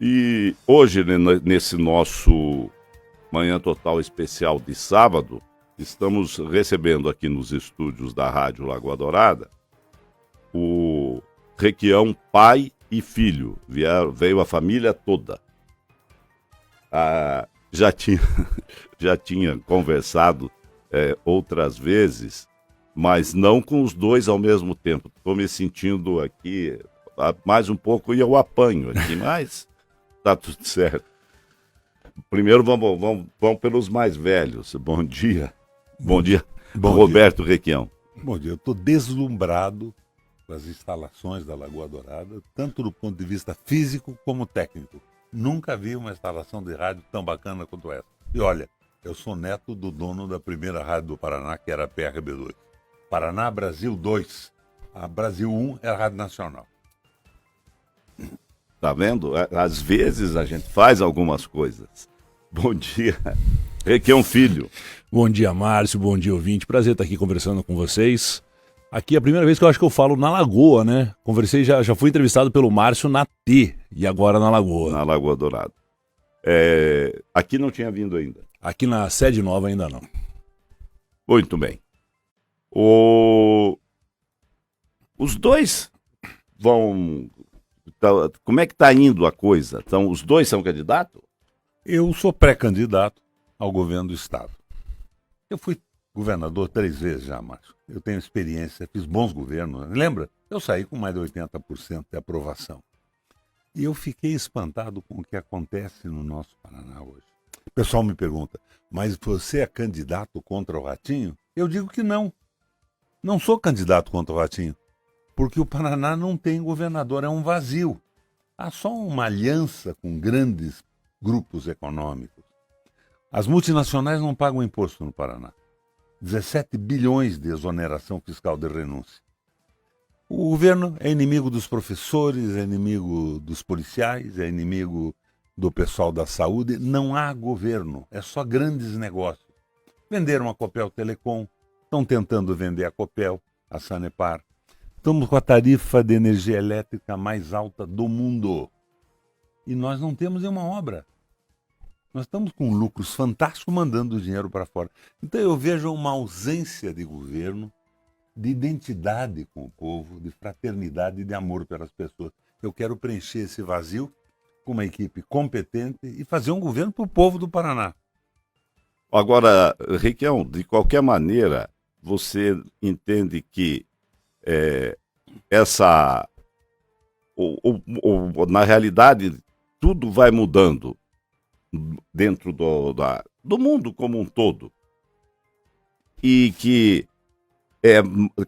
E hoje, né, nesse nosso Manhã Total especial de sábado, estamos recebendo aqui nos estúdios da Rádio Lagoa Dourada o Requião pai e filho. Veio a família toda. Já tinha, já tinha conversado outras vezes, mas não com os dois ao mesmo tempo. Estou me sentindo aqui mais um pouco e eu apanho aqui, mas tá tudo certo. Primeiro vamos pelos mais velhos. Bom dia. Bom dia, Bom dia. Roberto Requião. Bom dia. Eu estou deslumbrado com as instalações da Lagoa Dourada, tanto do ponto de vista físico como técnico. Nunca vi uma instalação de rádio tão bacana quanto essa. E olha, eu sou neto do dono da primeira rádio do Paraná, que era a PRB2. Paraná Brasil 2. A Brasil 1 era a Rádio Nacional. Tá vendo? Às vezes a gente faz algumas coisas. Bom dia, Requião Filho. Bom dia, Márcio. Bom dia, ouvinte. Prazer estar aqui conversando com vocês. Aqui é a primeira vez que eu acho que eu falo na Lagoa, né? Conversei, já fui entrevistado pelo Márcio na T e agora na Lagoa. Na Lagoa Dourada. Aqui não tinha vindo ainda. Aqui na sede nova ainda não. Muito bem. Os dois vão... Como é que está indo a coisa? Então, os dois são candidatos? Eu sou pré-candidato ao governo do Estado. Eu fui governador 3 vezes já, Márcio. Eu tenho experiência, fiz bons governos. Lembra? Eu saí com mais de 80% de aprovação. E eu fiquei espantado com o que acontece no nosso Paraná hoje. O pessoal me pergunta, mas você é candidato contra o Ratinho? Eu digo que não. Não sou candidato contra o Ratinho. Porque o Paraná não tem governador, é um vazio. Há só uma aliança com grandes grupos econômicos. As multinacionais não pagam imposto no Paraná. 17 bilhões de exoneração fiscal de renúncia. O governo é inimigo dos professores, é inimigo dos policiais, é inimigo do pessoal da saúde. Não há governo, é só grandes negócios. Venderam a Copel Telecom, estão tentando vender a Copel, a Sanepar. Estamos com a tarifa de energia elétrica mais alta do mundo. E nós não temos nenhuma obra. Nós estamos com lucros fantásticos mandando dinheiro para fora. Então eu vejo uma ausência de governo, de identidade com o povo, de fraternidade e de amor pelas pessoas. Eu quero preencher esse vazio com uma equipe competente e fazer um governo para o povo do Paraná. Agora, Requião, de qualquer maneira, você entende que na realidade, tudo vai mudando dentro do mundo como um todo. E que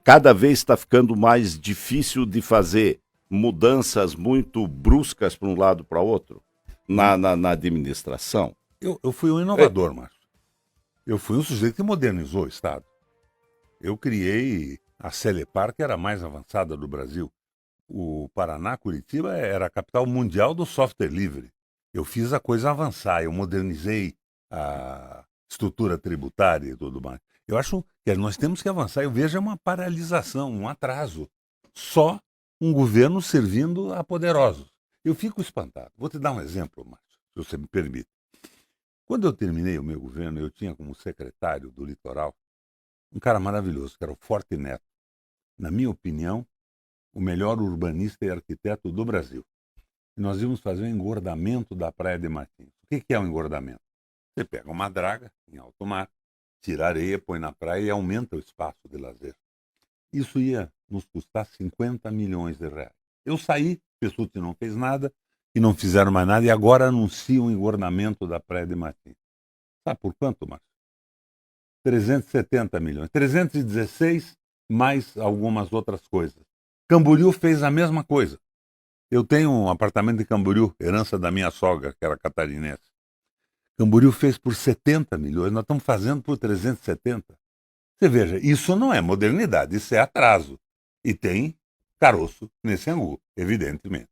cada vez está ficando mais difícil de fazer mudanças muito bruscas para um lado para outro na administração. Eu fui um inovador, Márcio. Eu fui um sujeito que modernizou o Estado. Eu criei a Celepar, que era a mais avançada do Brasil. O Paraná, Curitiba, era a capital mundial do software livre. Eu fiz a coisa avançar, eu modernizei a estrutura tributária e tudo mais. Eu acho que nós temos que avançar. Eu vejo uma paralisação, um atraso. Só um governo servindo a poderosos. Eu fico espantado. Vou te dar um exemplo, Márcio, se você me permite. Quando eu terminei o meu governo, eu tinha como secretário do Litoral um cara maravilhoso, que era o Forte Neto. Na minha opinião, o melhor urbanista e arquiteto do Brasil. E nós íamos fazer um engordamento da Praia de Martins. O que é um engordamento? Você pega uma draga em alto mar, tira areia, põe na praia e aumenta o espaço de lazer. Isso ia nos custar 50 milhões de reais. Eu saí, Pessutti não fez nada e não fizeram mais nada e agora anunciam o engordamento da Praia de Martins. Sabe por quanto, Márcio? 370 milhões. 316 mais algumas outras coisas. Camboriú fez a mesma coisa. Eu tenho um apartamento em Camboriú, herança da minha sogra, que era catarinense. Camboriú fez por 70 milhões, nós estamos fazendo por 370. Você veja, isso não é modernidade, isso é atraso. E tem caroço nesse angu, evidentemente.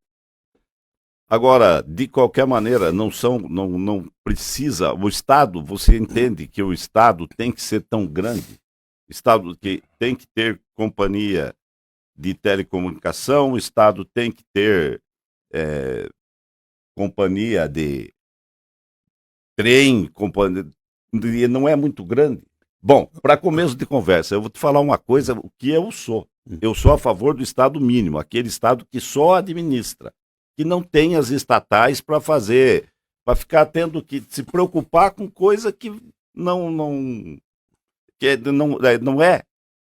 Agora, de qualquer maneira, não precisa. O Estado, você entende que o Estado tem que ser tão grande? O Estado que tem que ter companhia de telecomunicação, o Estado tem que ter companhia de trem, companhia, não é muito grande. Bom, para começo de conversa, eu vou te falar uma coisa, o que eu sou. Eu sou a favor do Estado mínimo, aquele Estado que só administra, que não tem as estatais para fazer, para ficar tendo que se preocupar com coisa que não é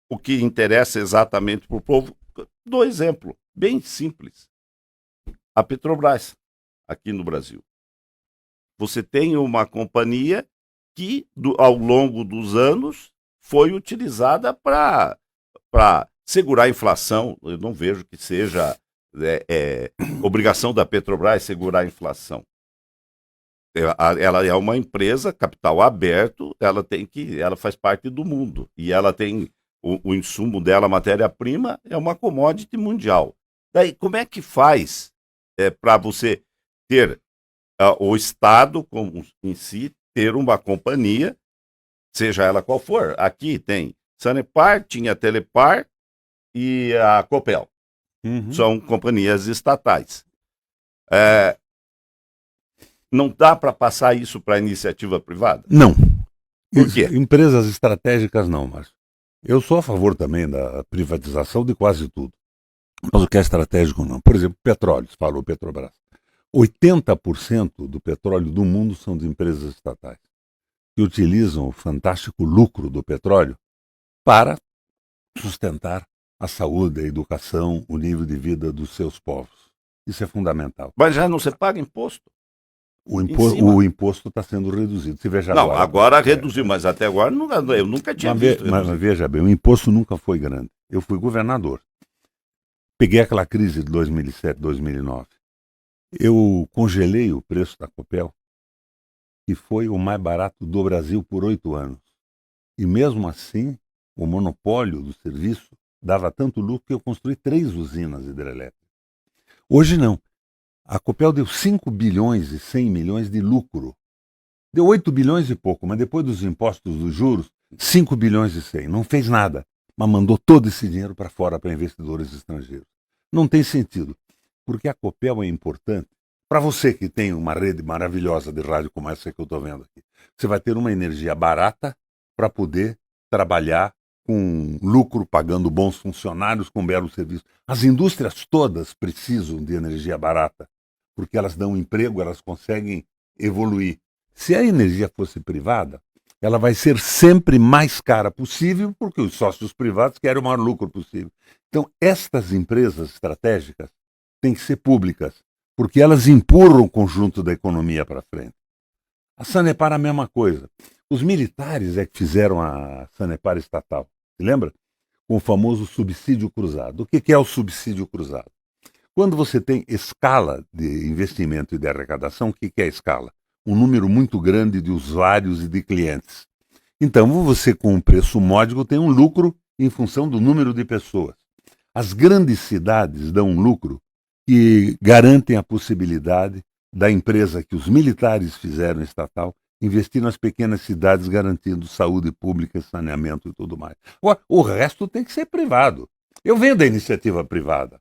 o que interessa exatamente para o povo. Dou exemplo, bem simples. A Petrobras, aqui no Brasil. Você tem uma companhia que, ao longo dos anos, foi utilizada para segurar a inflação. Eu não vejo que seja obrigação da Petrobras segurar a inflação. Ela é uma empresa, capital aberto, ela faz parte do mundo. E ela tem o insumo dela, a matéria-prima, é uma commodity mundial. Daí, como é que faz para você ter o Estado em si, ter uma companhia, seja ela qual for? Aqui tem Sanepar, tinha Telepar e a Copel. São companhias estatais. Não dá para passar isso para a iniciativa privada? Não. Por quê? Empresas estratégicas não, mas eu sou a favor também da privatização de quase tudo. Mas o que é estratégico não. Por exemplo, petróleo, falou Petrobras. 80% do petróleo do mundo são de empresas estatais, que utilizam o fantástico lucro do petróleo para sustentar a saúde, a educação, o nível de vida dos seus povos. Isso é fundamental. Mas já não se paga imposto? O imposto está sendo reduzido. Se veja não, agora reduziu, mas até agora eu nunca tinha visto. Mas veja bem, o imposto nunca foi grande. Eu fui governador. Peguei aquela crise de 2007, 2009. Eu congelei o preço da Copel, que foi o mais barato do Brasil por 8 anos. E mesmo assim, o monopólio do serviço dava tanto lucro que eu construí 3 usinas hidrelétricas. Hoje não. A Copel deu 5 bilhões e 100 milhões de lucro. Deu 8 bilhões e pouco, mas depois dos impostos dos juros, 5 bilhões e 100. Não fez nada, mas mandou todo esse dinheiro para fora para investidores estrangeiros. Não tem sentido. Porque a Copel é importante. Para você que tem uma rede maravilhosa de rádio como essa que eu estou vendo aqui, você vai ter uma energia barata para poder trabalhar com lucro, pagando bons funcionários, com belos serviços. As indústrias todas precisam de energia barata, porque elas dão emprego, elas conseguem evoluir. Se a energia fosse privada, ela vai ser sempre mais cara possível, porque os sócios privados querem o maior lucro possível. Então, estas empresas estratégicas têm que ser públicas, porque elas empurram o conjunto da economia para frente. A Sanepar é a mesma coisa. Os militares é que fizeram a Sanepar estatal, se lembra? Com o famoso subsídio cruzado. O que é o subsídio cruzado? Quando você tem escala de investimento e de arrecadação, o que é a escala? Um número muito grande de usuários e de clientes. Então, você com um preço módico tem um lucro em função do número de pessoas. As grandes cidades dão um lucro que garantem a possibilidade da empresa que os militares fizeram estatal investir nas pequenas cidades garantindo saúde pública, saneamento e tudo mais. Agora, o resto tem que ser privado. Eu venho da iniciativa privada.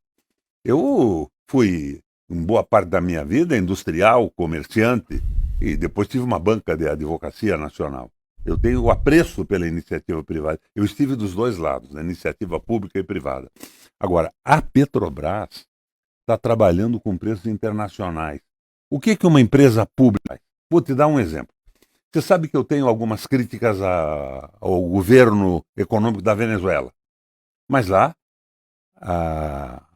Eu fui, em boa parte da minha vida, industrial, comerciante, e depois tive uma banca de advocacia nacional. Eu tenho o apreço pela iniciativa privada. Eu estive dos dois lados, da iniciativa pública e privada. Agora, a Petrobras está trabalhando com preços internacionais. O que uma empresa pública faz? Vou te dar um exemplo. Você sabe que eu tenho algumas críticas ao governo econômico da Venezuela. Mas lá, a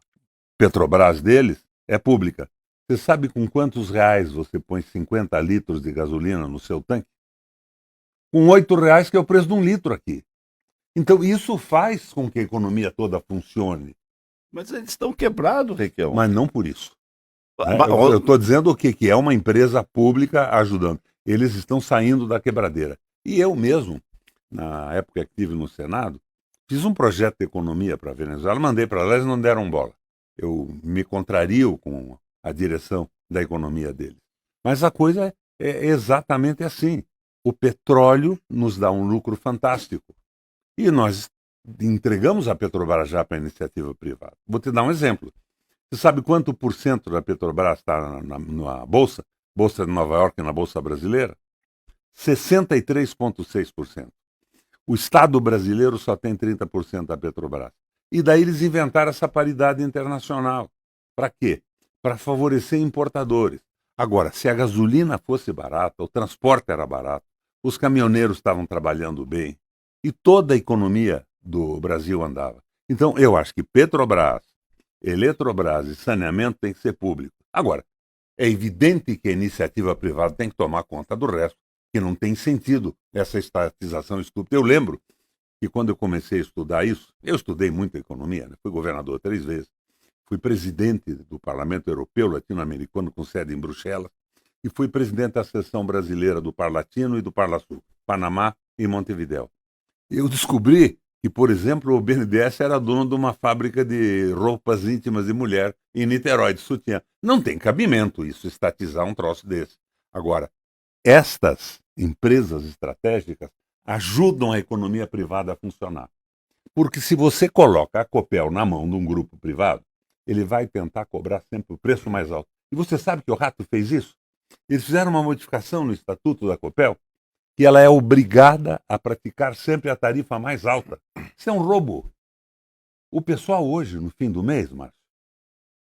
Petrobras deles é pública. Você sabe com quantos reais você põe 50 litros de gasolina no seu tanque? Com R$8, que é o preço de 1 litro aqui. Então, isso faz com que a economia toda funcione. Mas eles estão quebrados, Requião. Mas não por isso. Eu estou dizendo o que é uma empresa pública ajudando. Eles estão saindo da quebradeira. E eu mesmo, na época que estive no Senado, fiz um projeto de economia para a Venezuela, mandei para lá, eles não deram bola. Eu me contrario com a direção da economia deles. Mas a coisa é exatamente assim. O petróleo nos dá um lucro fantástico. E nós entregamos a Petrobras já para a iniciativa privada. Vou te dar um exemplo. Você sabe quanto por cento da Petrobras está na Bolsa? Bolsa de Nova York e na Bolsa Brasileira? 63,6%. O Estado brasileiro só tem 30% da Petrobras. E daí eles inventaram essa paridade internacional. Para quê? Para favorecer importadores. Agora, se a gasolina fosse barata, o transporte era barato, os caminhoneiros estavam trabalhando bem e toda a economia do Brasil andava. Então, eu acho que Petrobras, Eletrobras e saneamento tem que ser público. Agora, é evidente que a iniciativa privada tem que tomar conta do resto, que não tem sentido essa estatização estúpida. Eu lembro que quando eu comecei a estudar isso, eu estudei muito economia, né? Fui governador 3 vezes, fui presidente do Parlamento Europeu Latino-Americano com sede em Bruxelas e fui presidente da seção brasileira do Parlatino e do Parlasul, Panamá e Montevidéu. Eu descobri que, por exemplo, o BNDES era dono de uma fábrica de roupas íntimas de mulher em Niterói, de sutiã. Não tem cabimento isso, estatizar um troço desse. Agora, estas empresas estratégicas ajudam a economia privada a funcionar. Porque se você coloca a Copel na mão de um grupo privado, ele vai tentar cobrar sempre o preço mais alto. E você sabe que o Rato fez isso? Eles fizeram uma modificação no Estatuto da Copel, que ela é obrigada a praticar sempre a tarifa mais alta. Isso é um roubo. O pessoal hoje, no fim do mês, Márcio,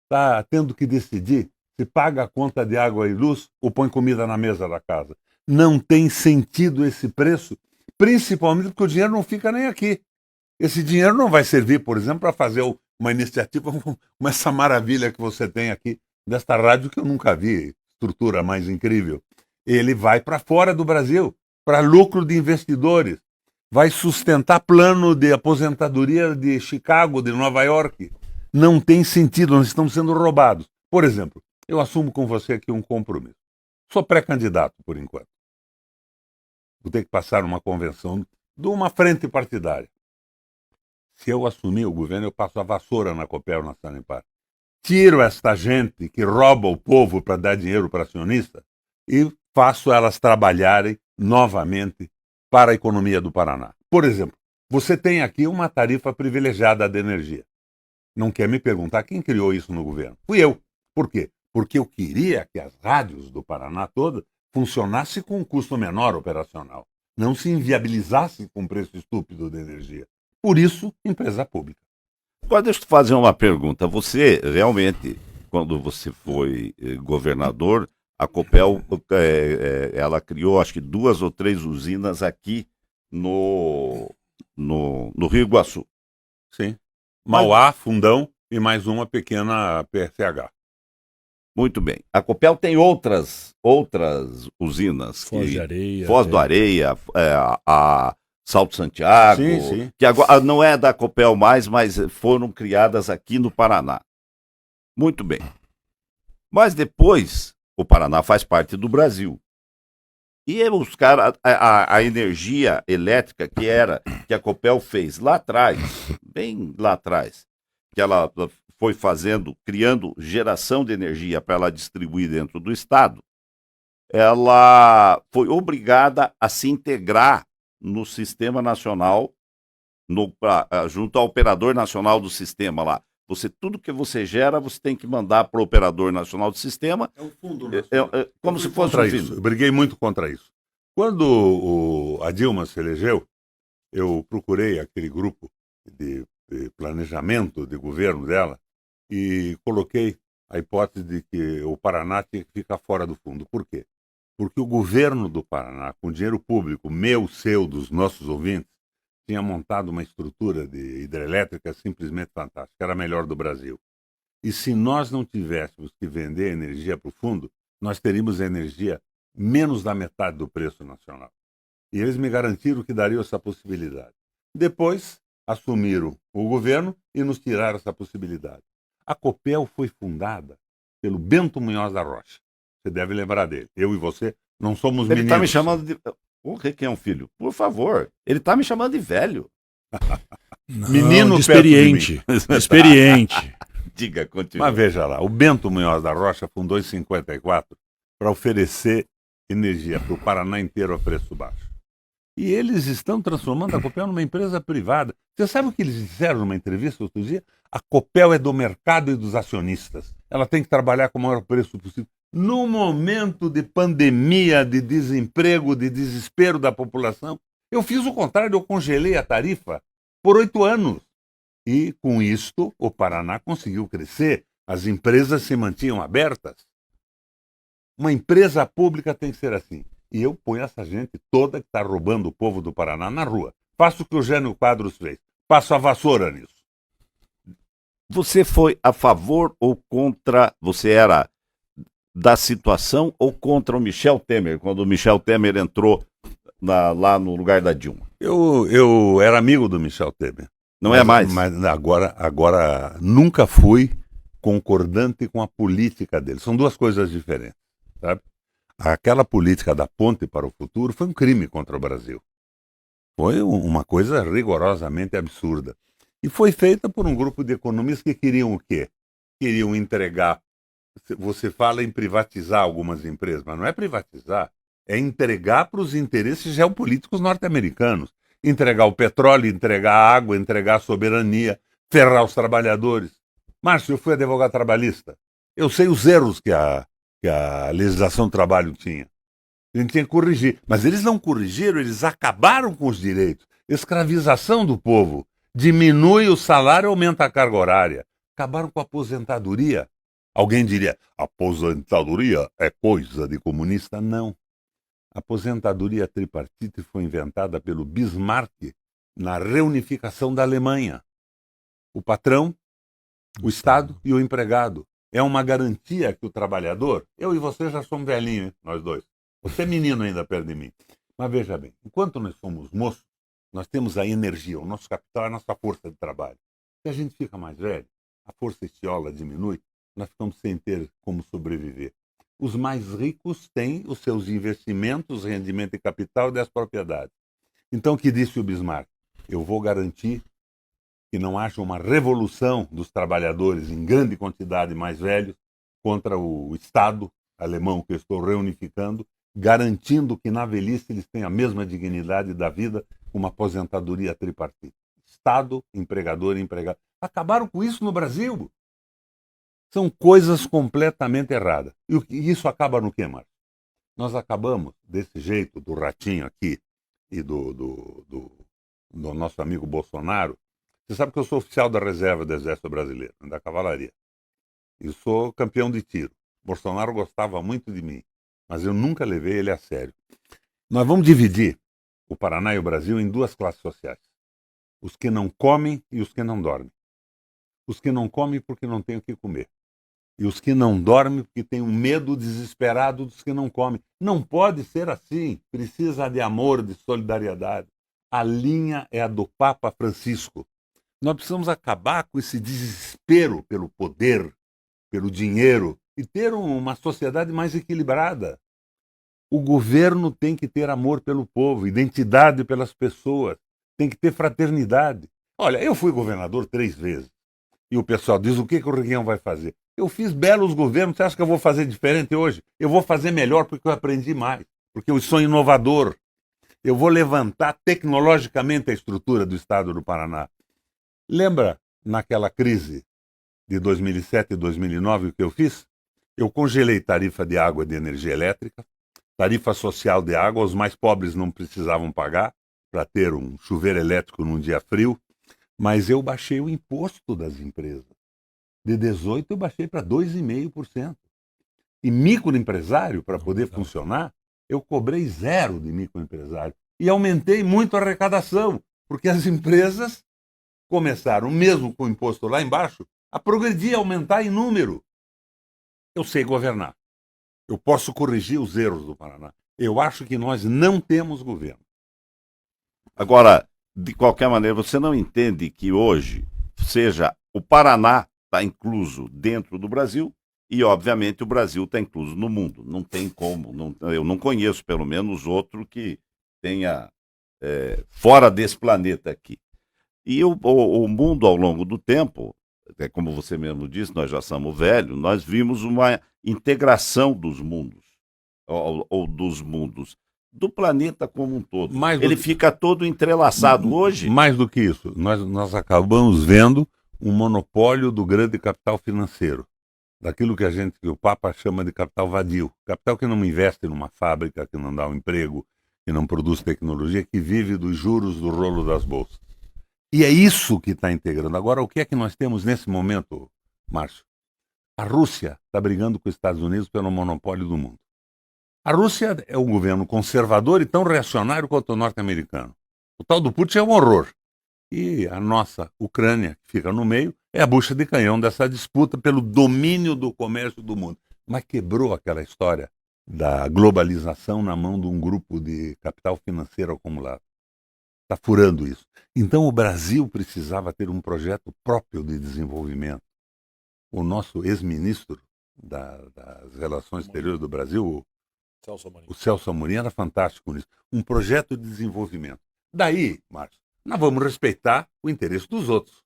está tendo que decidir se paga a conta de água e luz ou põe comida na mesa da casa. Não tem sentido esse preço, principalmente porque o dinheiro não fica nem aqui. Esse dinheiro não vai servir, por exemplo, para fazer uma iniciativa como essa maravilha que você tem aqui, desta rádio que eu nunca vi, estrutura mais incrível. Ele vai para fora do Brasil, para lucro de investidores. Vai sustentar plano de aposentadoria de Chicago, de Nova York. Não tem sentido, nós estamos sendo roubados. Por exemplo, eu assumo com você aqui um compromisso. Sou pré-candidato, por enquanto. Vou ter que passar uma convenção de uma frente partidária. Se eu assumir o governo, eu passo a vassoura na Copel, na Sanepar. Tiro esta gente que rouba o povo para dar dinheiro para acionista e faço elas trabalharem novamente para a economia do Paraná. Por exemplo, você tem aqui uma tarifa privilegiada de energia. Não quer me perguntar quem criou isso no governo? Fui eu. Por quê? Porque eu queria que as rádios do Paraná toda funcionassem com um custo menor operacional. Não se inviabilizasse com preço estúpido de energia. Por isso, empresa pública. Agora, deixa eu te fazer uma pergunta. Você realmente, quando você foi governador, a Copel, ela criou, acho que 2 ou 3 usinas aqui no Rio Iguaçu. Sim. Mauá, Fundão e mais uma pequena PSH. Muito bem. A Copel tem outras usinas. Foz de Areia. Foz do Areia, a Salto Santiago, Sim. que agora não é da Copel mais, mas foram criadas aqui no Paraná. Muito bem. Mas depois, o Paraná faz parte do Brasil. E os caras, a energia elétrica que a Copel fez lá atrás, bem lá atrás, que ela foi criando geração de energia para ela distribuir dentro do Estado, ela foi obrigada a se integrar no Sistema Nacional, junto ao Operador Nacional do Sistema lá. Tudo que você gera, você tem que mandar para o Operador Nacional do Sistema. É um fundo nacional. Como se fosse contra isso. Eu briguei muito contra isso. Quando a Dilma se elegeu, eu procurei aquele grupo de planejamento de governo dela e coloquei a hipótese de que o Paraná tinha que ficar fora do fundo. Por quê? Porque o governo do Paraná, com dinheiro público, meu, seu, dos nossos ouvintes, tinha montado uma estrutura de hidrelétrica simplesmente fantástica, era a melhor do Brasil. E se nós não tivéssemos que vender energia para o fundo, nós teríamos energia menos da metade do preço nacional. E eles me garantiram que dariam essa possibilidade. Depois, assumiram o governo e nos tiraram essa possibilidade. A Copel foi fundada pelo Bento Munhoz da Rocha. Você deve lembrar dele. Eu e você não somos meninos. Ele está me chamando de... O que é um filho? Por favor. Ele está me chamando de velho. Não, menino de experiente. Experiente. Diga, continua. Mas veja lá, o Bento Munhoz da Rocha fundou em 54 para oferecer energia para o Paraná inteiro a preço baixo. E eles estão transformando a Copel numa empresa privada. Você sabe o que eles disseram numa entrevista outro dia? A Copel é do mercado e dos acionistas. Ela tem que trabalhar com o maior preço possível. No momento de pandemia, de desemprego, de desespero da população, eu fiz o contrário, eu congelei a tarifa por 8 anos. E, com isto, o Paraná conseguiu crescer. As empresas se mantinham abertas. Uma empresa pública tem que ser assim. E eu ponho essa gente toda que está roubando o povo do Paraná na rua. Faço o que o Jânio Quadros fez. Passo a vassoura nisso. Você foi a favor ou contra, você era da situação ou contra o Michel Temer, quando o Michel Temer entrou lá no lugar da Dilma? Eu era amigo do Michel Temer. Não é mais? Mas agora nunca fui concordante com a política dele. São duas coisas diferentes, sabe? Aquela política da ponte para o futuro foi um crime contra o Brasil. Foi uma coisa rigorosamente absurda. E foi feita por um grupo de economistas que queriam o quê? Queriam entregar. Você fala em privatizar algumas empresas, mas não é privatizar, é entregar para os interesses geopolíticos norte-americanos. Entregar o petróleo, entregar a água, entregar a soberania, ferrar os trabalhadores. Márcio, eu fui advogado trabalhista. Eu sei os erros que a legislação do trabalho tinha. A gente tinha que corrigir. Mas eles não corrigiram, eles acabaram com os direitos. Escravização do povo. Diminui o salário, aumenta a carga horária. Acabaram com a aposentadoria. Alguém diria, aposentadoria é coisa de comunista? Não. A aposentadoria tripartite foi inventada pelo Bismarck na reunificação da Alemanha. O patrão, o Estado e o empregado. É uma garantia que o trabalhador... Eu e você já somos velhinhos, hein? Nós dois. Você é menino ainda perto de mim. Mas veja bem, enquanto nós somos moços, nós temos a energia, o nosso capital é a nossa força de trabalho. Se a gente fica mais velho, a força estiola diminui, nós ficamos sem ter como sobreviver. Os mais ricos têm os seus investimentos, rendimento de capital e das propriedades. Então, o que disse o Bismarck? Eu vou garantir que não haja uma revolução dos trabalhadores em grande quantidade mais velhos contra o Estado alemão que eu estou reunificando, garantindo que na velhice eles tenham a mesma dignidade da vida com uma aposentadoria tripartite. Estado, empregador e empregado. Acabaram com isso no Brasil. São coisas completamente erradas. E isso acaba no quê, Marcos? Nós acabamos, desse jeito, do ratinho aqui e do nosso amigo Bolsonaro. Você sabe que eu sou oficial da reserva do Exército Brasileiro, da Cavalaria. E sou campeão de tiro. Bolsonaro gostava muito de mim, mas eu nunca levei ele a sério. Nós vamos dividir o Paraná e o Brasil em duas classes sociais. Os que não comem e os que não dormem. Os que não comem porque não têm o que comer. E os que não dormem porque têm um medo desesperado dos que não comem. Não pode ser assim. Precisa de amor, de solidariedade. A linha é a do Papa Francisco. Nós precisamos acabar com esse desespero pelo poder, pelo dinheiro e ter uma sociedade mais equilibrada. O governo tem que ter amor pelo povo, identidade pelas pessoas, tem que ter fraternidade. Olha, eu fui governador 3 vezes. E o pessoal diz, o que o Reguião vai fazer? Eu fiz belos governos, você acha que eu vou fazer diferente hoje? Eu vou fazer melhor porque eu aprendi mais, porque eu sou inovador. Eu vou levantar tecnologicamente a estrutura do Estado do Paraná. Lembra naquela crise de 2007 e 2009 o que eu fiz? Eu congelei tarifa de água e de energia elétrica, tarifa social de água, os mais pobres não precisavam pagar para ter um chuveiro elétrico num dia frio, mas eu baixei o imposto das empresas. De 18% eu baixei para 2,5%. E microempresário, para poder funcionar, eu cobrei 0 de microempresário. E aumentei muito a arrecadação, porque as empresas começaram, mesmo com o imposto lá embaixo, a progredir, a aumentar em número. Eu sei governar. Eu posso corrigir os erros do Paraná. Eu acho que nós não temos governo. Agora, de qualquer maneira, você não entende que hoje, seja o Paraná está incluso dentro do Brasil e, obviamente, o Brasil está incluso no mundo. Não tem como. Eu não conheço, pelo menos, outro que tenha fora desse planeta aqui. E o mundo, ao longo do tempo, como você mesmo disse, nós já somos velhos, nós vimos uma integração dos mundos, ou dos mundos. do planeta como um todo. Ele fica todo entrelaçado hoje. Mais do que isso, nós acabamos vendo um monopólio do grande capital financeiro, daquilo que o Papa chama de capital vadio, capital que não investe numa fábrica, que não dá um emprego, que não produz tecnologia, que vive dos juros do rolo das bolsas. E é isso que está integrando. Agora, o que é que nós temos nesse momento, Márcio? A Rússia está brigando com os Estados Unidos pelo monopólio do mundo. A Rússia é um governo conservador e tão reacionário quanto o norte-americano. O tal do Putin é um horror. E a nossa Ucrânia, que fica no meio, é a bucha de canhão dessa disputa pelo domínio do comércio do mundo. Mas quebrou aquela história da globalização na mão de um grupo de capital financeiro acumulado. Está furando isso. Então o Brasil precisava ter um projeto próprio de desenvolvimento. O nosso ex-ministro das Relações Exteriores do Brasil, o Celso Amorim, era fantástico nisso. Um projeto de desenvolvimento. Daí, Márcio, nós vamos respeitar o interesse dos outros.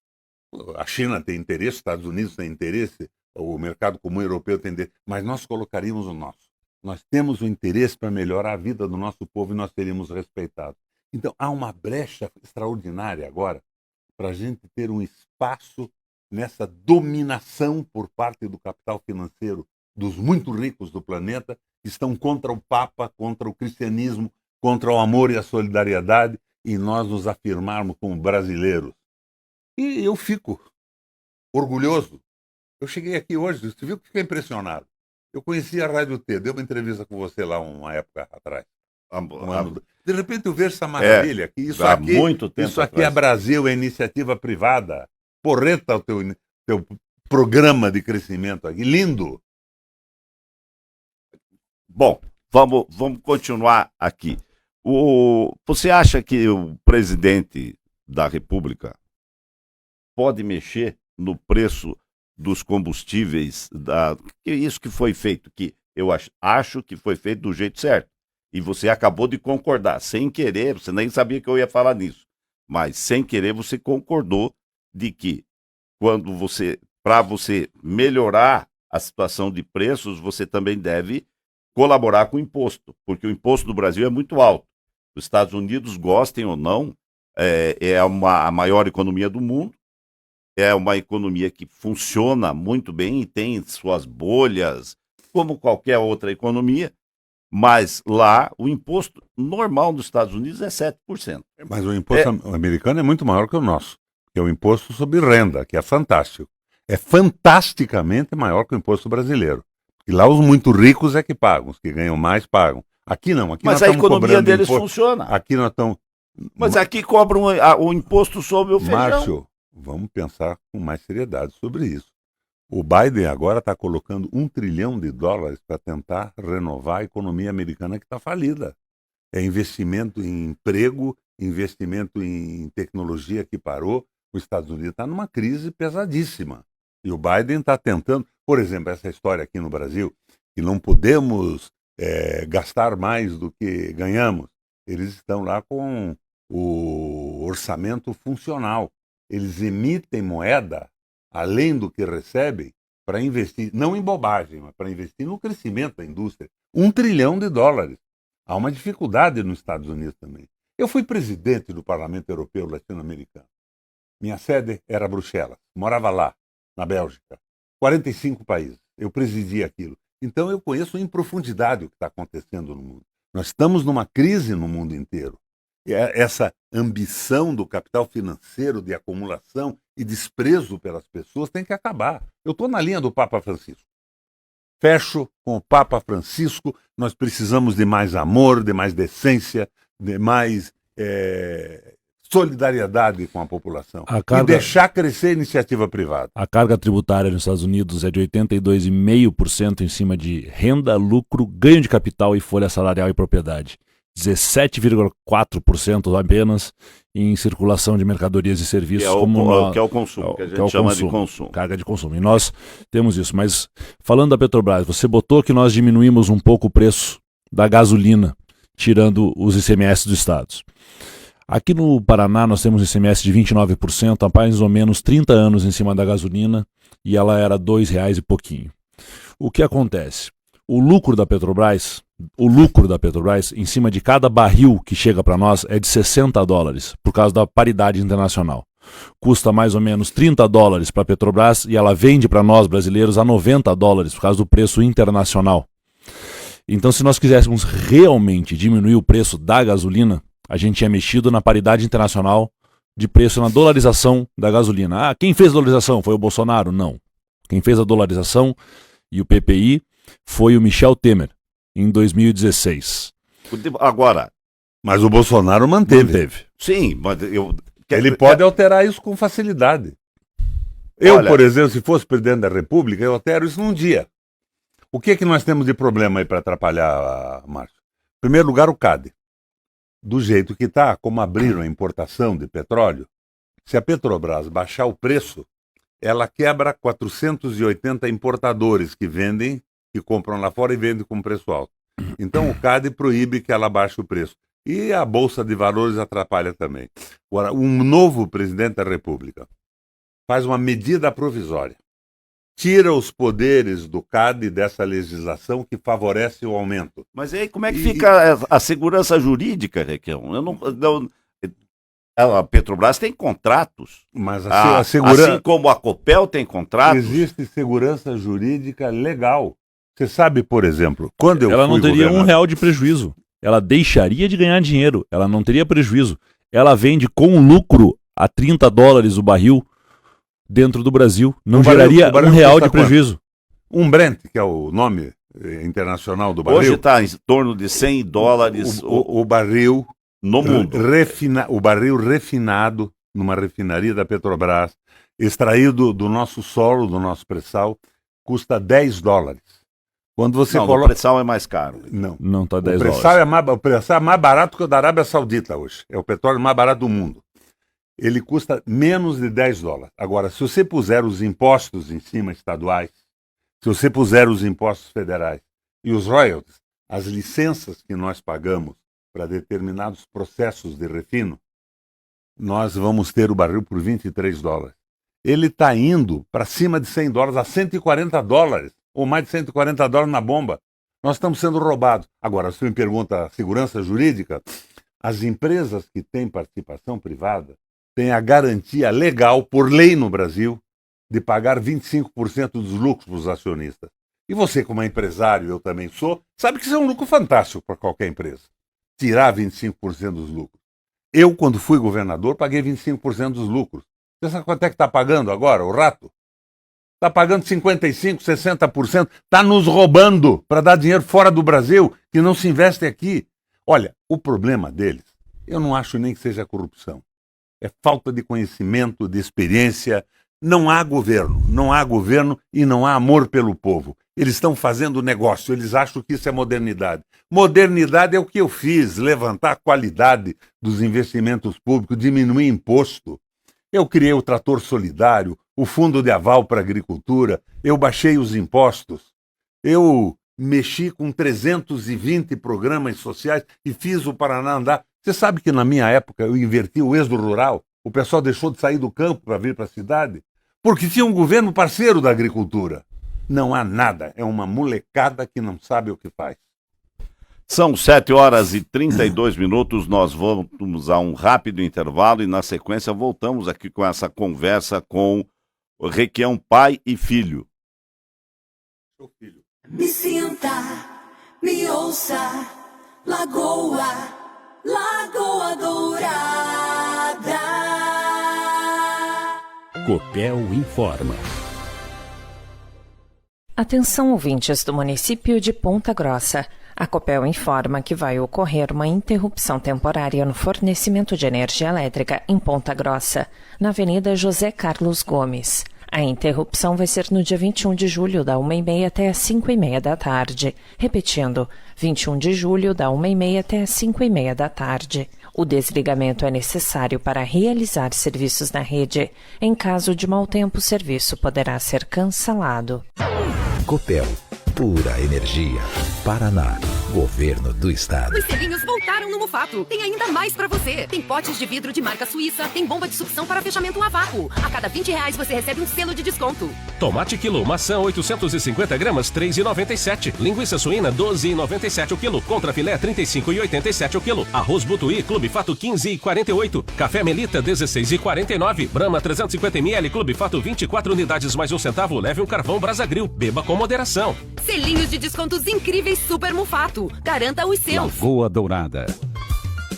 A China tem interesse, os Estados Unidos tem interesse, o mercado comum europeu tem interesse, mas nós colocaríamos o nosso. Nós temos o interesse para melhorar a vida do nosso povo e nós seríamos respeitados. Então, há uma brecha extraordinária agora para a gente ter um espaço nessa dominação por parte do capital financeiro dos muito ricos do planeta, que estão contra o Papa, contra o cristianismo, contra o amor e a solidariedade, e nós nos afirmarmos como brasileiros. E eu fico orgulhoso. Eu cheguei aqui hoje, você viu que fiquei impressionado. Eu conheci a Rádio T, dei uma entrevista com você lá uma época atrás. De repente eu vejo essa maravilha, que isso aqui é Brasil, é iniciativa privada. Porreta o teu programa de crescimento aqui, lindo. Bom, vamos continuar aqui. Você acha que o presidente da República pode mexer no preço dos combustíveis? Isso que foi feito, que eu acho que foi feito do jeito certo. E você acabou de concordar, sem querer, você nem sabia que eu ia falar nisso, mas sem querer você concordou de que para você melhorar a situação de preços, você também deve colaborar com o imposto, porque o imposto do Brasil é muito alto. Os Estados Unidos, gostem ou não, é a maior economia do mundo, é uma economia que funciona muito bem e tem suas bolhas, como qualquer outra economia, mas lá o imposto normal dos Estados Unidos é 7%. Mas o imposto americano é muito maior que o nosso, que é o imposto sobre renda, que é fantástico. É fantasticamente maior que o imposto brasileiro. E lá os muito ricos é que pagam, os que ganham mais pagam. Aqui não, aqui mas nós a economia deles imposto. Funciona. Aqui nós estamos... Mas aqui cobram o imposto sobre o feijão. Márcio, vamos pensar com mais seriedade sobre isso. O Biden agora está colocando $1 trilhão para tentar renovar a economia americana que está falida. É investimento em emprego, investimento em tecnologia que parou. Os Estados Unidos está numa crise pesadíssima. E o Biden está tentando, por exemplo, essa história aqui no Brasil, que não podemos gastar mais do que ganhamos. Eles estão lá com o orçamento funcional. Eles emitem moeda, além do que recebem, para investir, não em bobagem, mas para investir no crescimento da indústria. $1 trilhão. Há uma dificuldade nos Estados Unidos também. Eu fui presidente do Parlamento Europeu Latino-Americano. Minha sede era Bruxelas, morava lá, na Bélgica. 45 países, eu presidi aquilo. Então eu conheço em profundidade o que está acontecendo no mundo. Nós estamos numa crise no mundo inteiro. E essa ambição do capital financeiro de acumulação e desprezo pelas pessoas tem que acabar. Eu estou na linha do Papa Francisco. Fecho com o Papa Francisco. Nós precisamos de mais amor, de mais decência, de mais solidariedade com a população. E deixar crescer a iniciativa privada. A carga tributária nos Estados Unidos é de 82,5% em cima de renda, lucro, ganho de capital e folha salarial e propriedade. 17,4% apenas em circulação de mercadorias e serviços. Que é o consumo, que a gente chama de consumo. Carga de consumo. E nós temos isso. Mas falando da Petrobras, você botou que nós diminuímos um pouco o preço da gasolina, tirando os ICMS dos estados. Aqui no Paraná nós temos ICMS de 29%, há mais ou menos 30 anos em cima da gasolina, e ela era R$ 2,00 e pouquinho. O que acontece? O lucro da Petrobras o lucro da Petrobras em cima de cada barril que chega para nós é de $60, por causa da paridade internacional. Custa mais ou menos $30 para a Petrobras e ela vende para nós brasileiros a $90 por causa do preço internacional. Então, se nós quiséssemos realmente diminuir o preço da gasolina, a gente tinha mexido na paridade internacional de preço, na dolarização da gasolina. Ah, quem fez a dolarização? Foi o Bolsonaro? Não. Quem fez a dolarização e o PPI foi o Michel Temer, em 2016. Agora... Mas o Bolsonaro manteve. Sim, mas ele pode alterar isso com facilidade. Olha, por exemplo, se fosse presidente da República, eu altero isso num dia. O que é que nós temos de problema aí para atrapalhar, Márcio? Em primeiro lugar, o CAD. Do jeito que está, como abriram a importação de petróleo, se a Petrobras baixar o preço, ela quebra 480 importadores que vendem, que compram lá fora e vendem com preço alto. Então o CAD proíbe que ela baixe o preço. E a Bolsa de Valores atrapalha também. Agora, um novo presidente da República faz uma medida provisória. Tira os poderes do CAD dessa legislação que favorece o aumento. Mas aí como é que fica a segurança jurídica, Requião? A Petrobras tem contratos. Mas assim como a Copel tem contratos. Existe segurança jurídica legal. Você sabe, por exemplo, quando eu ela fui não teria governador... R$1 de prejuízo. Ela deixaria de ganhar dinheiro. Ela não teria prejuízo. Ela vende com lucro a $30 o barril dentro do Brasil. Não geraria R$1 de prejuízo. Um Brent, que é o nome internacional do barril. Hoje está em torno de $100 o barril no mundo. O barril refinado numa refinaria da Petrobras, extraído do nosso solo, do nosso pré-sal, custa $10. Quando você coloca... o pré-sal é mais caro. Não está $10. O pré-sal é mais barato que o da Arábia Saudita hoje. É o petróleo mais barato do mundo. Ele custa menos de $10. Agora, se você puser os impostos em cima estaduais, se você puser os impostos federais e os royalties, as licenças que nós pagamos para determinados processos de refino, nós vamos ter o barril por $23. Ele está indo para cima de $100, a $140, ou mais de $140 na bomba. Nós estamos sendo roubados. Agora, se você me pergunta a segurança jurídica, as empresas que têm participação privada têm a garantia legal, por lei no Brasil, de pagar 25% dos lucros para os acionistas. E você, como é empresário, eu também sou, sabe que isso é um lucro fantástico para qualquer empresa. Tirar 25% dos lucros. Eu, quando fui governador, paguei 25% dos lucros. Você sabe quanto é que está pagando agora, o rato? Está pagando 55%, 60%. Está nos roubando para dar dinheiro fora do Brasil, que não se investe aqui. Olha, o problema deles, eu não acho nem que seja corrupção. É falta de conhecimento, de experiência. Não há governo e não há amor pelo povo. Eles estão fazendo negócio, eles acham que isso é modernidade. Modernidade é o que eu fiz, levantar a qualidade dos investimentos públicos, diminuir imposto. Eu criei o trator solidário, o fundo de aval para a agricultura, eu baixei os impostos, eu mexi com 320 programas sociais e fiz o Paraná andar. Você sabe que na minha época eu inverti o êxodo rural, o pessoal deixou de sair do campo para vir para a cidade, porque tinha um governo parceiro da agricultura. Não há nada, é uma molecada que não sabe o que faz. São 7h32, nós vamos a um rápido intervalo e na sequência voltamos aqui com essa conversa com o Requião, pai e filho. Me sinta, me ouça, Lagoa Dourada. Copel informa. Atenção, ouvintes do município de Ponta Grossa. A Copel informa que vai ocorrer uma interrupção temporária no fornecimento de energia elétrica em Ponta Grossa, na Avenida José Carlos Gomes. A interrupção vai ser no dia 21 de julho, da 1h30 até as 5h30 da tarde. Repetindo, 21 de julho, da 1h30 até as 5h30 da tarde. O desligamento é necessário para realizar serviços na rede. Em caso de mau tempo, o serviço poderá ser cancelado. Copel, pura energia. Paraná. Governo do Estado. Os selinhos voltaram no Mufato. Tem ainda mais pra você. Tem potes de vidro de marca suíça, tem bomba de sucção para fechamento a vácuo. A cada R$20 você recebe um selo de desconto. Tomate quilo, maçã 850 gramas, R$ 3,97. Linguiça suína, R$ 12,97 o quilo. Contra filé, R$ 35,87 o quilo. Arroz Butuí, Clube Fato, R$ 15,48. Café Melita, R$ 16,49. Brahma 350ml, Clube Fato, 24 unidades mais R$1. Leve um carvão Brasa Grill. Beba com moderação. Selinhos de descontos incríveis Super Mufato. Garanta os seus. Lagoa Dourada.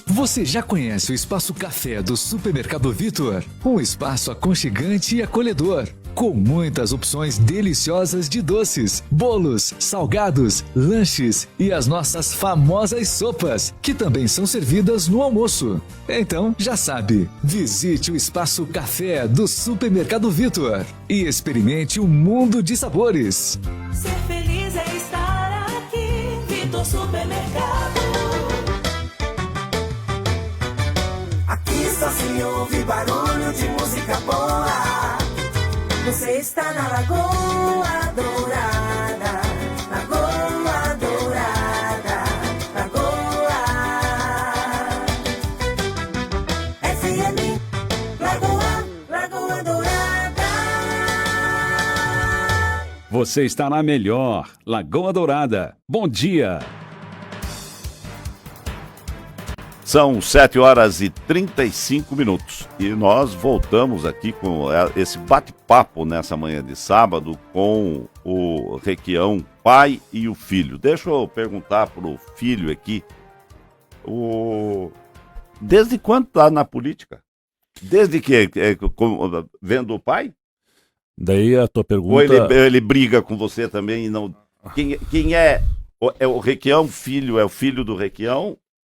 Você já conhece o Espaço Café do Supermercado Vitor? Um espaço aconchegante e acolhedor, com muitas opções deliciosas de doces, bolos, salgados, lanches e as nossas famosas sopas, que também são servidas no almoço. Então, já sabe, visite o Espaço Café do Supermercado Vitor e experimente um mundo de sabores. Ser feliz é estar aqui, Vitor Supermercado. Aqui só se ouve barulho de música boa. Você está na Lagoa Dourada, Lagoa Dourada, Lagoa FM, Lagoa Dourada. Você está na melhor, Lagoa Dourada. Bom dia. São 7h35 e nós voltamos aqui com esse bate-papo nessa manhã de sábado com o Requião, pai e o filho. Deixa eu perguntar pro filho aqui, desde quando tá na política? Desde que vendo o pai? Daí a tua pergunta... Ou ele briga com você também e não... Quem é o Requião filho? É o filho do Requião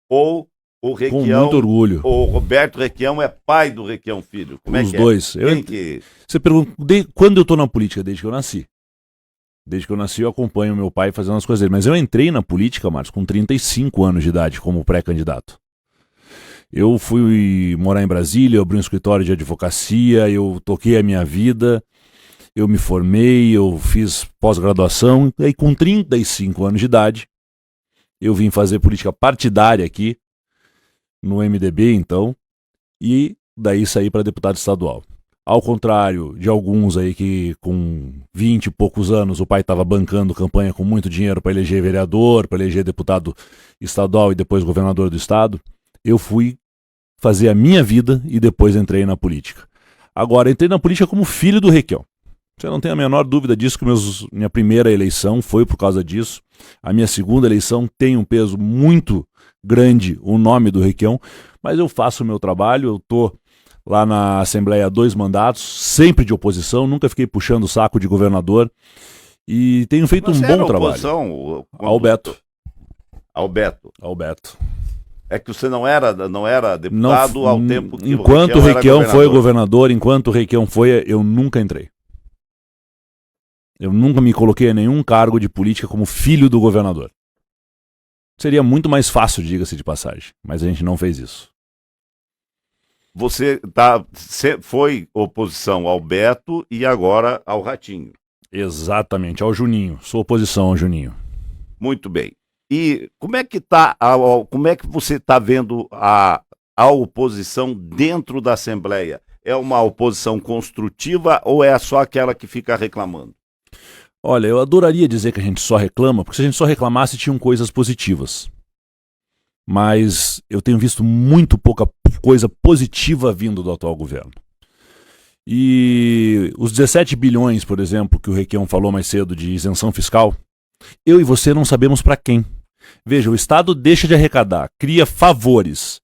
ou... O Requião, com muito orgulho. O Roberto Requião é pai do Requião filho. Como os é que dois. é? Você pergunta, quando eu tô na política? Desde que eu nasci. Desde que eu nasci eu acompanho meu pai fazendo as coisas dele. Mas eu entrei na política, Marcos, com 35 anos de idade, como pré-candidato. Eu fui morar em Brasília, eu abri um escritório de advocacia, eu toquei a minha vida, eu me formei, eu fiz pós-graduação. E aí com 35 anos de idade, eu vim fazer política partidária aqui, no MDB, então, e daí saí para deputado estadual. Ao contrário de alguns aí que com 20 e poucos anos o pai estava bancando campanha com muito dinheiro para eleger vereador, para eleger deputado estadual e depois governador do estado, eu fui fazer a minha vida e depois entrei na política. Agora, entrei na política como filho do Requião. Você não tem a menor dúvida disso, que minha primeira eleição foi por causa disso. A minha segunda eleição tem um peso muito grande, o nome do Requião, mas eu faço o meu trabalho, eu tô lá na Assembleia há 2 mandatos, sempre de oposição, nunca fiquei puxando o saco de governador e tenho feito um bom trabalho. Alberto. É que você não era deputado ao tempo que enquanto o Requião foi governador, enquanto o Requião foi, eu nunca entrei. Eu nunca me coloquei em nenhum cargo de política como filho do governador. Seria muito mais fácil, diga-se de passagem, mas a gente não fez isso. Você foi oposição ao Beto e agora ao Ratinho. Exatamente, ao Juninho. Sou oposição ao Juninho. Muito bem. E como é que você está vendo a oposição dentro da Assembleia? É uma oposição construtiva ou é só aquela que fica reclamando? Olha, eu adoraria dizer que a gente só reclama, porque se a gente só reclamasse tinham coisas positivas. Mas eu tenho visto muito pouca coisa positiva vindo do atual governo. E os 17 bilhões, por exemplo, que o Requião falou mais cedo de isenção fiscal, eu e você não sabemos para quem. Veja, o Estado deixa de arrecadar, cria favores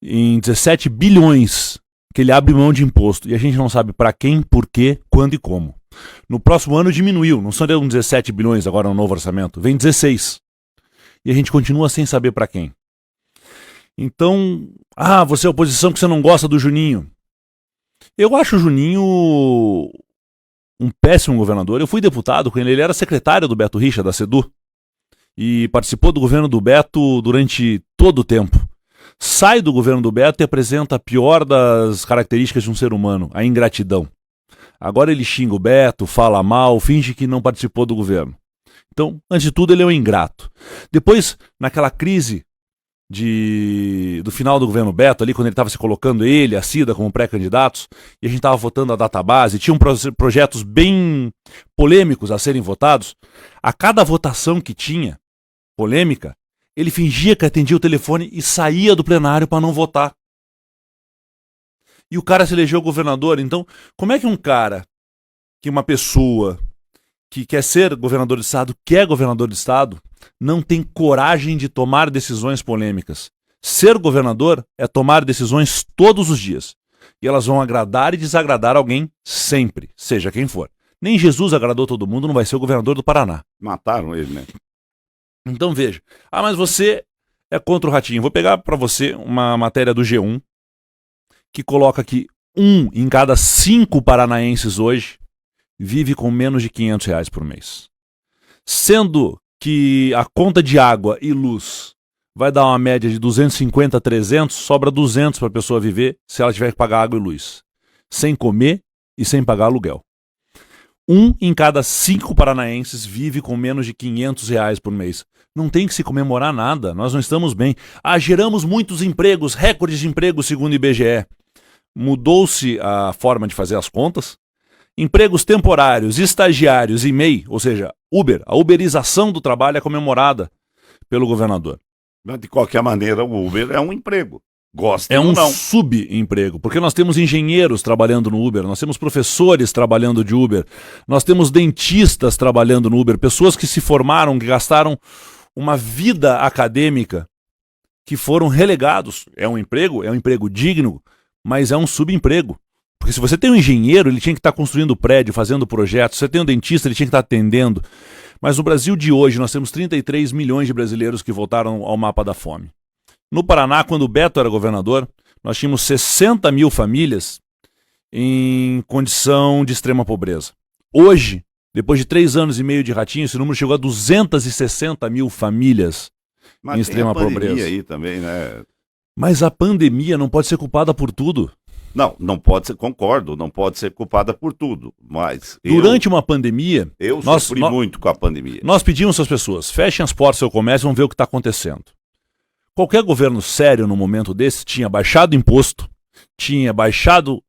em 17 bilhões que ele abre mão de imposto e a gente não sabe para quem, por quê, quando e como. No próximo ano diminuiu, não são 17 bilhões agora no novo orçamento, vem 16. E a gente continua sem saber para quem. Então, você é oposição porque você não gosta do Juninho. Eu acho o Juninho um péssimo governador. Eu fui deputado com ele era secretário do Beto Richa, da SEDU, e participou do governo do Beto durante todo o tempo. Sai do governo do Beto e apresenta a pior das características de um ser humano, a ingratidão. Agora ele xinga o Beto, fala mal, finge que não participou do governo. Então, antes de tudo, ele é um ingrato. Depois, naquela crise do final do governo Beto, ali, quando ele estava se colocando, ele, a Cida, como pré-candidatos, e a gente estava votando a database, tinham projetos bem polêmicos a serem votados, a cada votação que tinha, polêmica, ele fingia que atendia o telefone e saía do plenário para não votar. E o cara se elegeu governador. Então, como é que um cara, que uma pessoa que quer ser governador de estado, não tem coragem de tomar decisões polêmicas? Ser governador é tomar decisões todos os dias. E elas vão agradar e desagradar alguém sempre, seja quem for. Nem Jesus agradou todo mundo, não vai ser o governador do Paraná. Mataram ele, né? Então veja, mas você é contra o Ratinho. Vou pegar para você uma matéria do G1 que coloca que 1 em cada 5 paranaenses hoje vive com menos de R$500 por mês. Sendo que a conta de água e luz vai dar uma média de 250 a 300, sobra 200 para a pessoa viver se ela tiver que pagar água e luz, sem comer e sem pagar aluguel. 1 em cada 5 paranaenses vive com menos de R$500 por mês. Não tem que se comemorar nada, nós não estamos bem. Geramos muitos empregos, recordes de emprego segundo o IBGE. Mudou-se a forma de fazer as contas. Empregos temporários, estagiários e MEI, ou seja, Uber, a uberização do trabalho é comemorada pelo governador. Mas de qualquer maneira, o Uber é um emprego. Gosta é ou um não. subemprego, porque nós temos engenheiros trabalhando no Uber, nós temos professores trabalhando de Uber, nós temos dentistas trabalhando no Uber, pessoas que se formaram, que gastaram uma vida acadêmica, que foram relegados. É um emprego digno, mas é um subemprego. Porque se você tem um engenheiro, ele tinha que estar construindo prédio, fazendo projetos. Se você tem um dentista, ele tinha que estar atendendo. Mas no Brasil de hoje, nós temos 33 milhões de brasileiros que voltaram ao mapa da fome. No Paraná, quando o Beto era governador, nós tínhamos 60 mil famílias em condição de extrema pobreza. Hoje, depois de 3 anos e meio de Ratinho, esse número chegou a 260 mil famílias em extrema pobreza. Aí também, né? Mas a pandemia não pode ser culpada por tudo. Não pode ser, concordo, não pode ser culpada por tudo, mas... Durante uma pandemia... Eu sofri muito com a pandemia. Nós pedimos às pessoas, fechem as portas do seu comércio e vão ver o que está acontecendo. Qualquer governo sério no momento desse tinha baixado imposto, tinha baixado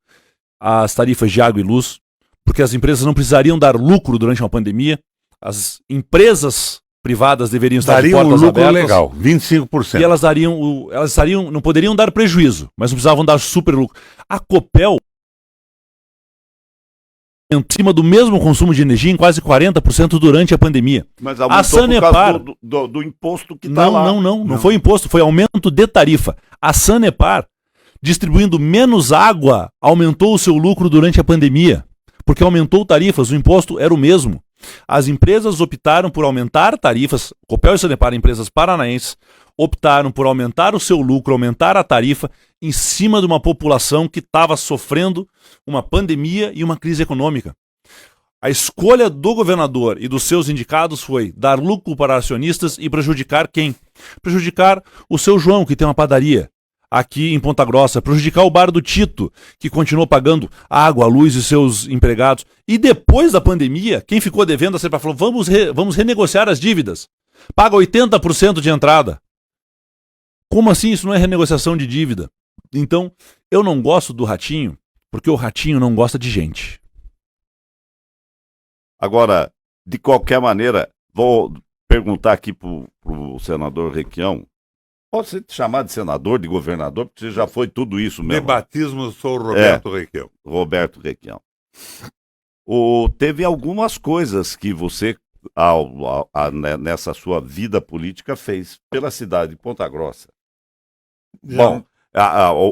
as tarifas de água e luz, porque as empresas não precisariam dar lucro durante uma pandemia, as empresas privadas deveriam estar de portas lucro abertas. Legal, 25%. E elas não poderiam dar prejuízo, mas não precisavam dar super lucro. A Copel, em cima do mesmo consumo de energia, em quase 40% durante a pandemia. Mas aumentou a Sanepar, por causa do imposto que está lá. Não foi imposto, foi aumento de tarifa. A Sanepar, distribuindo menos água, aumentou o seu lucro durante a pandemia, porque aumentou tarifas, o imposto era o mesmo. As empresas optaram por aumentar tarifas, Copel e Sanepar, empresas paranaenses, optaram por aumentar o seu lucro, aumentar a tarifa em cima de uma população que estava sofrendo uma pandemia e uma crise econômica. A escolha do governador e dos seus indicados foi dar lucro para acionistas e prejudicar quem? Prejudicar o seu João, que tem uma padaria aqui em Ponta Grossa, prejudicar o bar do Tito, que continuou pagando água, luz e seus empregados. E depois da pandemia, quem ficou devendo a Sanepar falou, vamos renegociar as dívidas. Paga 80% de entrada. Como assim isso não é renegociação de dívida? Então, eu não gosto do Ratinho, porque o Ratinho não gosta de gente. Agora, de qualquer maneira, vou perguntar aqui para o senador Requião. Pode ser chamado de senador, de governador, porque você já foi tudo isso mesmo. Debatismo, sou o Roberto Requião. Roberto Requião. Teve algumas coisas que você, nessa sua vida política, fez pela cidade de Ponta Grossa. Bom,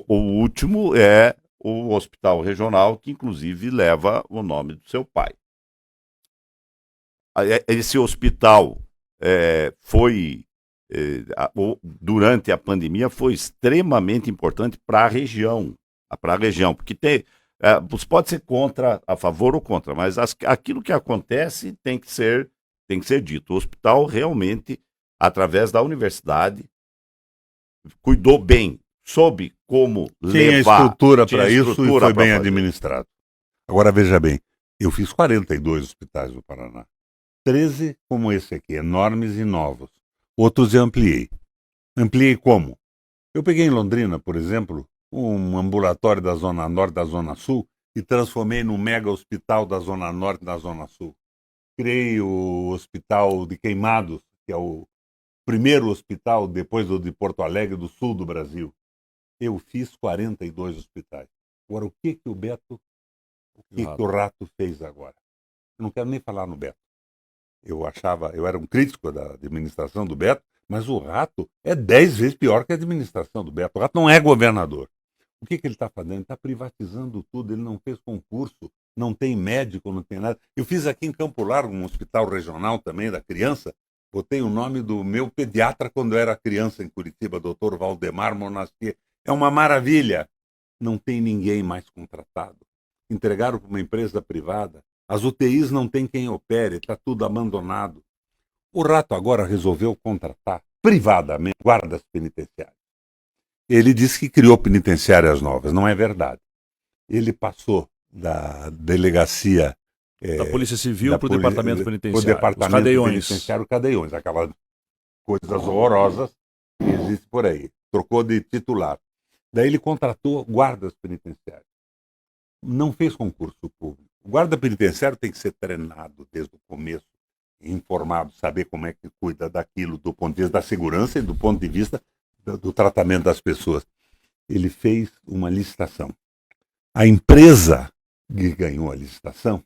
o último é o Hospital Regional, que inclusive leva o nome do seu pai. Esse hospital durante a pandemia foi extremamente importante para a região, porque você pode ser a favor ou contra, mas aquilo que acontece tem que ser dito. O hospital realmente, através da universidade, cuidou bem, soube como tinha levar. Estrutura para isso e foi bem fazer. administrado. Agora veja bem, eu fiz 42 hospitais no Paraná. 13 como esse aqui, enormes e novos. Outros eu ampliei. Ampliei como? Eu peguei em Londrina, por exemplo, um ambulatório da Zona Norte, da Zona Sul, e transformei num mega hospital da Zona Norte e da Zona Sul. Criei o Hospital de Queimados, que é o primeiro hospital, depois do de Porto Alegre, do sul do Brasil. Eu fiz 42 hospitais. Agora, o que o Beto, o que o Rato fez agora? Eu não quero nem falar no Beto. Eu era um crítico da administração do Beto, mas o Rato é 10 vezes pior que a administração do Beto. O Rato não é governador. O que ele está fazendo? Ele está privatizando tudo, ele não fez concurso, não tem médico, não tem nada. Eu fiz aqui em Campo Largo, um hospital regional também da criança, botei o nome do meu pediatra quando eu era criança em Curitiba, Dr. Valdemar Monastir. É uma maravilha. Não tem ninguém mais contratado. Entregaram para uma empresa privada. As UTIs não tem quem opere, está tudo abandonado. O Rato agora resolveu contratar privadamente guardas penitenciários. Ele disse que criou penitenciárias novas, não é verdade. Ele passou da delegacia... Da Polícia Civil para o Departamento Penitenciário. O Departamento Penitenciário Cadeiões, aquelas coisas horrorosas que existem por aí. Trocou de titular. Daí ele contratou guardas penitenciários. Não fez concurso público. O guarda penitenciário tem que ser treinado desde o começo, informado, saber como é que cuida daquilo do ponto de vista da segurança e do ponto de vista do tratamento das pessoas. Ele fez uma licitação. A empresa que ganhou a licitação,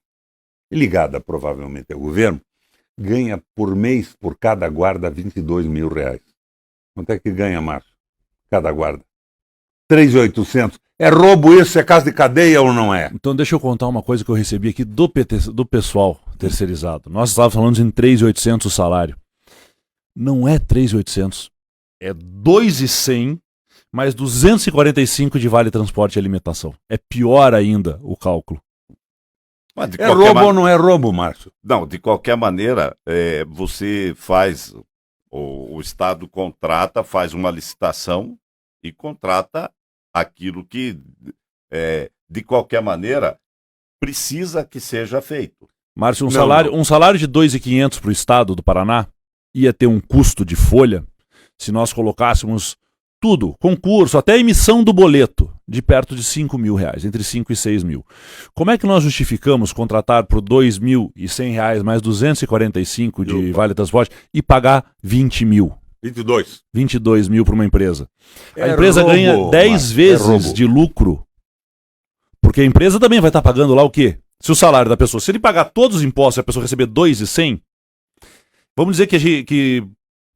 ligada provavelmente ao governo, ganha por mês, por cada guarda, R$22 mil. Quanto é que ganha, Márcio? Cada guarda? 3.800. É roubo isso? É casa de cadeia ou não é? Então deixa eu contar uma coisa que eu recebi aqui do pessoal terceirizado. Nós estávamos falando em 3.800 o salário. Não é 3.800. É 2.100 mais 245 de vale transporte e alimentação. É pior ainda o cálculo. É roubo ou não é roubo, Márcio? Não, de qualquer maneira, você faz, o Estado contrata, faz uma licitação e contrata aquilo que, de qualquer maneira, precisa que seja feito. Márcio, um salário de 2.500 para o Estado do Paraná ia ter um custo de folha, se nós colocássemos tudo, concurso, até a emissão do boleto, de perto de R$5 mil, entre 5 e 6 mil. Como é que nós justificamos contratar por R$2.100 mais 245 de vale transporte e pagar 20 mil? 22 mil para uma empresa. A empresa ganha 10 vezes de lucro, porque a empresa também vai estar pagando lá o quê? Se o salário da pessoa, se ele pagar todos os impostos e a pessoa receber 2.100, vamos dizer que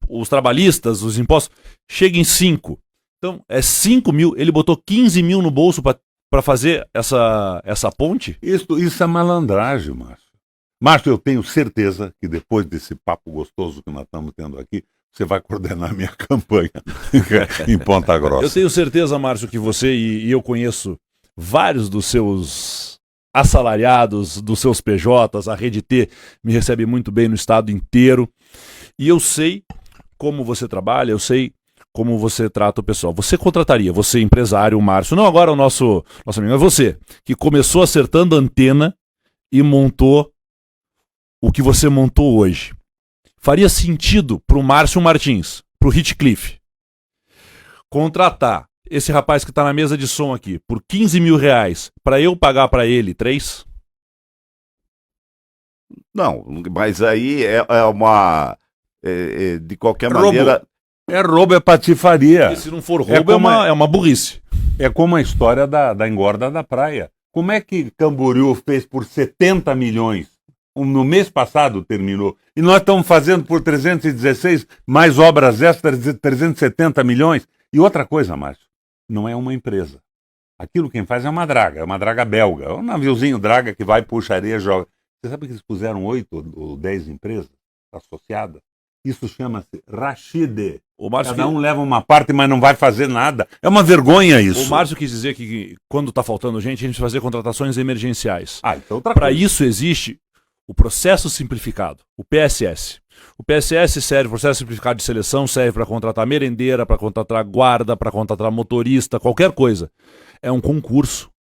os trabalhistas, os impostos, cheguem em 5. Então, é 5 mil, ele botou 15 mil no bolso para fazer essa ponte? Isso é malandragem, Márcio. Márcio, eu tenho certeza que depois desse papo gostoso que nós estamos tendo aqui, você vai coordenar minha campanha em Ponta Grossa. Eu tenho certeza, Márcio, que você e eu conheço vários dos seus assalariados, dos seus PJs, a Rede T me recebe muito bem no estado inteiro. E eu sei como você trabalha, eu sei como você trata o pessoal. Você contrataria, você empresário, o Márcio, não agora o nosso amigo, mas você, que começou acertando antena e montou o que você montou hoje. Faria sentido para o Márcio Martins, para o Hitcliffe, contratar esse rapaz que está na mesa de som aqui por R$15 mil para eu pagar para ele 3? Não, mas aí é uma... de qualquer maneira... Roubo, é patifaria. E se não for roubo, é uma burrice. É como a história da engorda da praia. Como é que Camboriú fez por 70 milhões? No mês passado terminou. E nós estamos fazendo por 316 mais obras extras de 370 milhões. E outra coisa, Márcio, não é uma empresa. Aquilo quem faz é uma draga belga. É um naviozinho draga que vai, puxa areia, joga. Você sabe que eles puseram 8 ou 10 empresas associadas? Isso chama-se Rachide. Cada um leva uma parte, mas não vai fazer nada. É uma vergonha isso. O Márcio quis dizer que quando está faltando gente, a gente fazer contratações emergenciais. Então para isso existe o processo simplificado, o PSS. O PSS serve, o processo simplificado de seleção, serve para contratar merendeira, para contratar guarda, para contratar motorista, qualquer coisa. É um concurso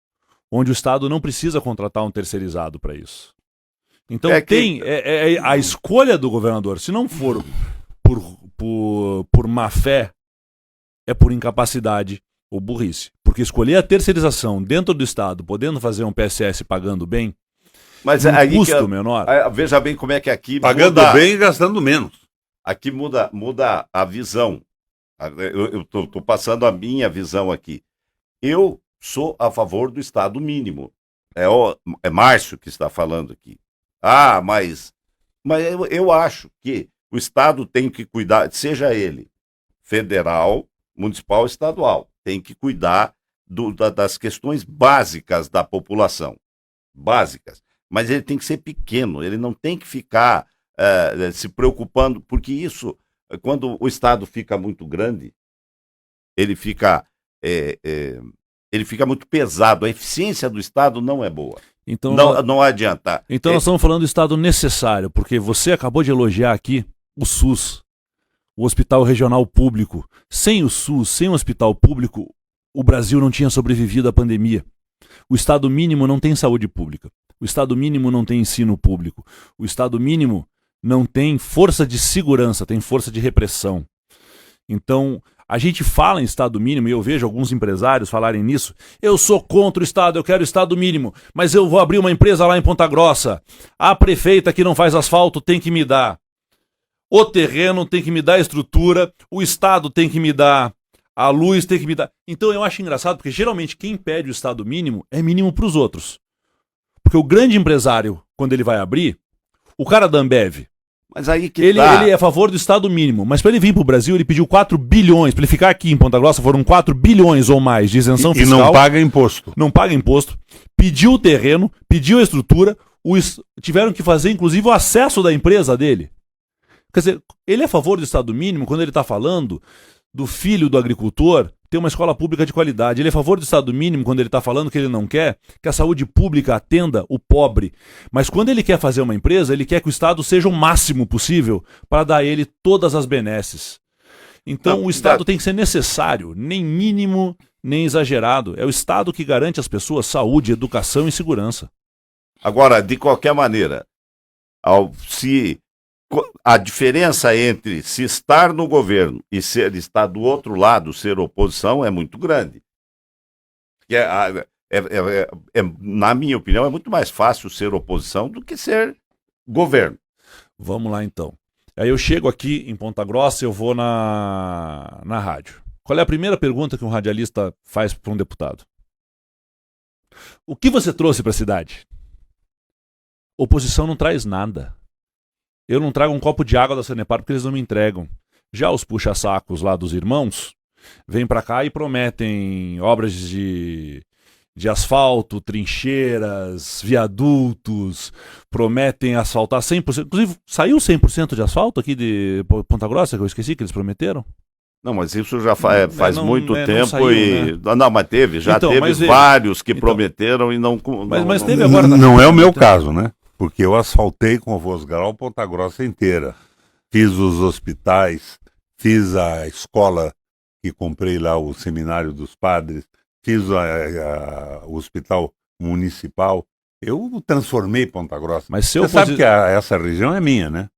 onde o Estado não precisa contratar um terceirizado para isso. Então a escolha do governador, se não for por má fé, é por incapacidade ou burrice. Porque escolher a terceirização dentro do Estado, podendo fazer um PSS pagando bem, mas um custo menor. Veja bem como é que aqui pagando bem e gastando menos. Aqui muda a visão. Eu estou passando a minha visão aqui. Eu sou a favor do Estado mínimo. É Márcio que está falando aqui. Mas eu acho que o Estado tem que cuidar, seja ele federal, municipal, estadual, tem que cuidar das questões básicas da população. Básicas. Mas ele tem que ser pequeno, ele não tem que ficar se preocupando, porque isso, quando o Estado fica muito grande, ele fica muito pesado. A eficiência do Estado não é boa. Então, não adianta. Então nós estamos falando do Estado necessário, porque você acabou de elogiar aqui o SUS, o Hospital Regional Público. Sem o SUS, sem o Hospital Público, o Brasil não tinha sobrevivido à pandemia. O Estado mínimo não tem saúde pública. O Estado mínimo não tem ensino público. O Estado mínimo não tem força de segurança, tem força de repressão. Então, a gente fala em Estado mínimo, e eu vejo alguns empresários falarem nisso. Eu sou contra o Estado, eu quero Estado mínimo, mas eu vou abrir uma empresa lá em Ponta Grossa. A prefeita que não faz asfalto tem que me dar. O terreno tem que me dar a estrutura, o Estado tem que me dar a luz, tem que me dar... Então eu acho engraçado, porque geralmente quem pede o Estado mínimo é mínimo para os outros. Porque o grande empresário, quando ele vai abrir, o cara da Ambev, mas aí que ele é a favor do Estado mínimo, mas para ele vir para o Brasil, ele pediu 4 bilhões, para ele ficar aqui em Ponta Grossa, foram 4 bilhões ou mais de isenção fiscal. E não paga imposto. Não paga imposto, pediu o terreno, pediu a estrutura, tiveram que fazer inclusive o acesso da empresa dele. Quer dizer, ele é a favor do Estado mínimo quando ele está falando do filho do agricultor ter uma escola pública de qualidade. Ele é a favor do Estado mínimo quando ele está falando que ele não quer que a saúde pública atenda o pobre. Mas quando ele quer fazer uma empresa, ele quer que o Estado seja o máximo possível para dar a ele todas as benesses. Então o Estado tem que ser necessário, nem mínimo, nem exagerado. É o Estado que garante às pessoas saúde, educação e segurança. Agora, de qualquer maneira, a diferença entre se estar no governo e estar do outro lado, ser oposição, é muito grande. Na minha opinião, é muito mais fácil ser oposição do que ser governo. Vamos lá, então. Aí eu chego aqui em Ponta Grossa, eu vou na rádio. Qual é a primeira pergunta que um radialista faz para um deputado? O que você trouxe para a cidade? Oposição não traz nada. Eu não trago um copo de água da Sanepar porque eles não me entregam. Já os puxa-sacos lá dos irmãos vêm para cá e prometem obras de asfalto, trincheiras, viadutos, prometem asfaltar 100%. Inclusive, saiu 100% de asfalto aqui de Ponta Grossa, que eu esqueci que eles prometeram? Não, mas isso já faz muito tempo não saiu, né? Não, mas teve, teve vários que prometeram e não... Mas teve agora... Não é o meu caso, né? Porque eu asfaltei com o Vosgrau Ponta Grossa inteira. Fiz os hospitais, fiz a escola que comprei lá, o Seminário dos Padres, fiz o hospital municipal. Eu transformei Ponta Grossa. Mas você sabe que essa região é minha, né?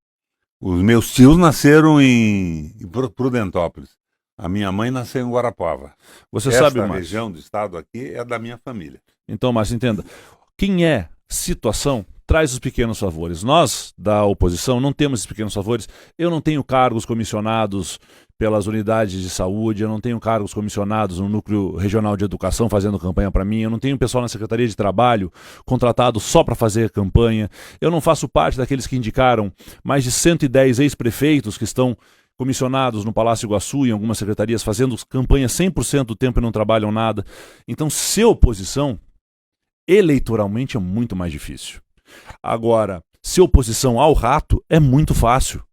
Os meus tios nasceram em Prudentópolis. A minha mãe nasceu em Guarapuava. Você sabe, Essa região do estado aqui é da minha família. Então, Márcio, entenda. Quem é situação traz os pequenos favores. Nós, da oposição, não temos esses pequenos favores. Eu não tenho cargos comissionados pelas unidades de saúde, eu não tenho cargos comissionados no Núcleo Regional de Educação fazendo campanha para mim, eu não tenho pessoal na Secretaria de Trabalho contratado só para fazer campanha, eu não faço parte daqueles que indicaram mais de 110 ex-prefeitos que estão comissionados no Palácio Iguaçu e em algumas secretarias fazendo campanha 100% do tempo e não trabalham nada. Então, ser oposição, eleitoralmente é muito mais difícil. Agora, ser oposição ao rato é muito fácil,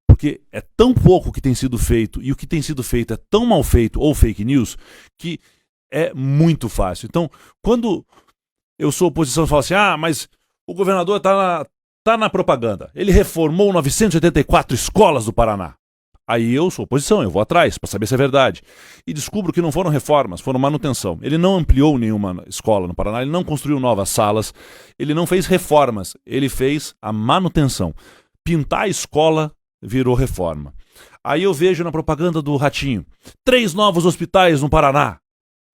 porque é tão pouco que tem sido feito e o que tem sido feito é tão mal feito ou fake news que é muito fácil. Então, quando eu sou oposição e falo assim, mas o governador tá na propaganda, ele reformou 984 escolas do Paraná. Aí eu sou oposição, eu vou atrás para saber se é verdade. E descubro que não foram reformas, foram manutenção. Ele não ampliou nenhuma escola no Paraná, ele não construiu novas salas, ele não fez reformas, ele fez a manutenção. Pintar a escola virou reforma. Aí eu vejo na propaganda do Ratinho, 3 novos hospitais no Paraná.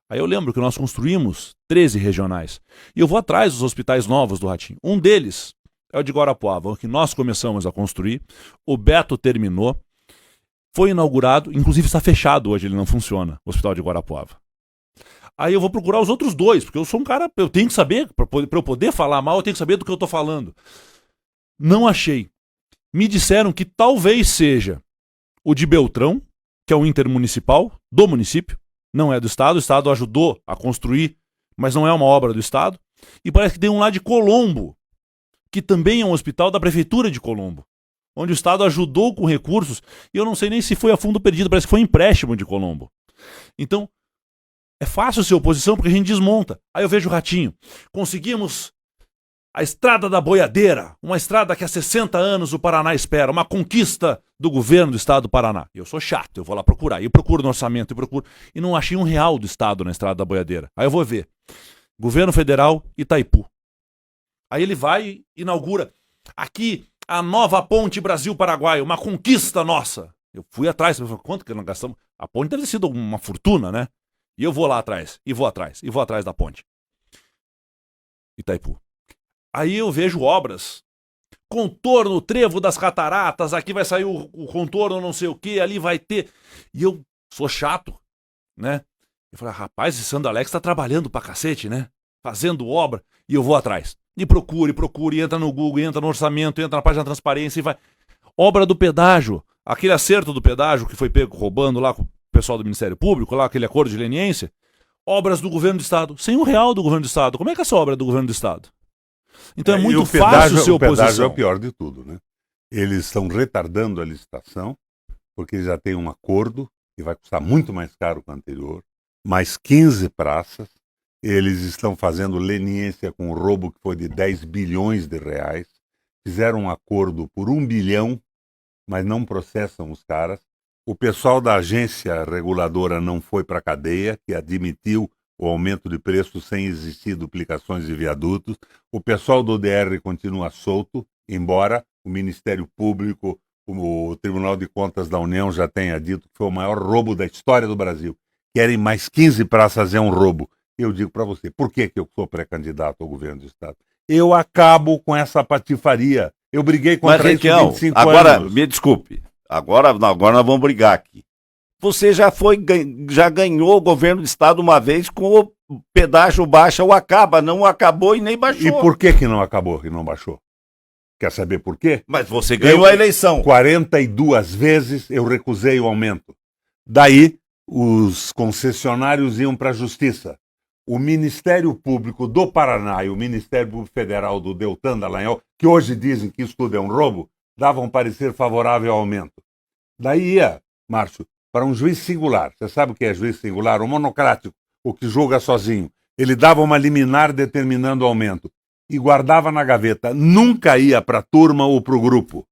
Aí eu lembro que nós construímos 13 regionais. E eu vou atrás dos hospitais novos do Ratinho. Um deles é o de Guarapuava, que nós começamos a construir, o Beto terminou, foi inaugurado, inclusive está fechado hoje, ele não funciona, o Hospital de Guarapuava. Aí eu vou procurar os outros 2, porque eu sou um cara, eu tenho que saber, para eu poder falar mal, eu tenho que saber do que eu estou falando. Não achei. Me disseram que talvez seja o de Beltrão, que é o intermunicipal do município, não é do Estado, o Estado ajudou a construir, mas não é uma obra do Estado. E parece que tem um lá de Colombo, que também é um hospital da Prefeitura de Colombo, onde o Estado ajudou com recursos, e eu não sei nem se foi a fundo perdido, parece que foi empréstimo de Colombo. Então, é fácil ser oposição porque a gente desmonta. Aí eu vejo o Ratinho, conseguimos a Estrada da Boiadeira, uma estrada que há 60 anos o Paraná espera, uma conquista do governo do Estado do Paraná. Eu sou chato, eu vou lá procurar, eu procuro no orçamento, e não achei R$1 do Estado na Estrada da Boiadeira. Aí eu vou ver, Governo Federal, Itaipu. Aí ele vai e inaugura aqui a nova ponte Brasil-Paraguai, uma conquista nossa. Eu fui atrás, eu falei, quanto que nós gastamos? A ponte deve ter sido uma fortuna, né? E eu vou lá atrás, e vou atrás da ponte. Itaipu. Aí eu vejo obras, contorno, trevo das cataratas, aqui vai sair o contorno não sei o que, ali vai ter. E eu sou chato, né? Eu falei, rapaz, esse Sandro Alex tá trabalhando pra cacete, né? Fazendo obra, e eu vou atrás. E procure, entra no Google, entra no orçamento, entra na página da transparência e vai. Obra do pedágio, aquele acerto do pedágio que foi pego roubando lá com o pessoal do Ministério Público, lá aquele acordo de leniência. Obras do governo do Estado, sem R$1 do governo do Estado. Como é que é essa obra do governo do Estado? Então é muito fácil ser oposição. O pedágio é o pior de tudo, né? Eles estão retardando a licitação, porque já tem um acordo que vai custar muito mais caro que o anterior, mais 15 praças. Eles estão fazendo leniência com o roubo que foi de 10 bilhões de reais. Fizeram um acordo por 1 bilhão, mas não processam os caras. O pessoal da agência reguladora não foi para a cadeia, que admitiu o aumento de preço sem existir duplicações de viadutos. O pessoal do DR continua solto, embora o Ministério Público, o Tribunal de Contas da União já tenha dito que foi o maior roubo da história do Brasil. Querem mais 15 para fazer um roubo. Eu digo para você, por que eu sou pré-candidato ao governo do Estado? Eu acabo com essa patifaria. Eu briguei contra isso há 25 agora, anos. Me desculpe, agora nós vamos brigar aqui. Você já ganhou o governo do Estado uma vez com o pedágio baixa ou acaba, não acabou e nem baixou. E por que não acabou e não baixou? Quer saber por quê? Mas você ganhou a eleição. 42 vezes eu recusei o aumento. Daí, os concessionários iam para a Justiça. O Ministério Público do Paraná e o Ministério Público Federal do Deltan Dallagnol, que hoje dizem que isso tudo é um roubo, davam um parecer favorável ao aumento. Daí ia, Márcio, para um juiz singular. Você sabe o que é juiz singular? O monocrático, o que julga sozinho. Ele dava uma liminar determinando o aumento e guardava na gaveta. Nunca ia para a turma ou para o grupo.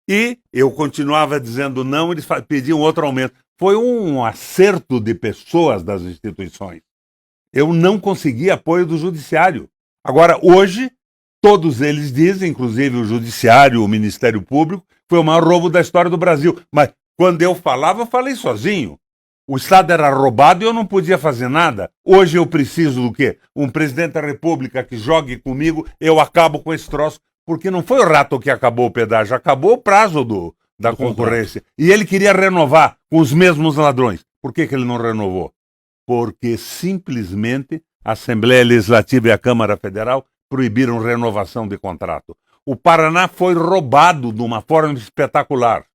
E eu continuava dizendo não, eles pediam outro aumento. Foi um acerto de pessoas das instituições. Eu não consegui apoio do judiciário. Agora, hoje, todos eles dizem, inclusive o judiciário, o Ministério Público, foi o maior roubo da história do Brasil. Mas quando eu falava, eu falei sozinho. O Estado era roubado e eu não podia fazer nada. Hoje eu preciso do quê? Um presidente da República que jogue comigo, eu acabo com esse troço. Porque não foi o rato que acabou o pedágio, acabou o prazo da concorrência. E ele queria renovar com os mesmos ladrões. Por que ele não renovou? Porque simplesmente a Assembleia Legislativa e a Câmara Federal proibiram renovação de contrato. O Paraná foi roubado de uma forma espetacular.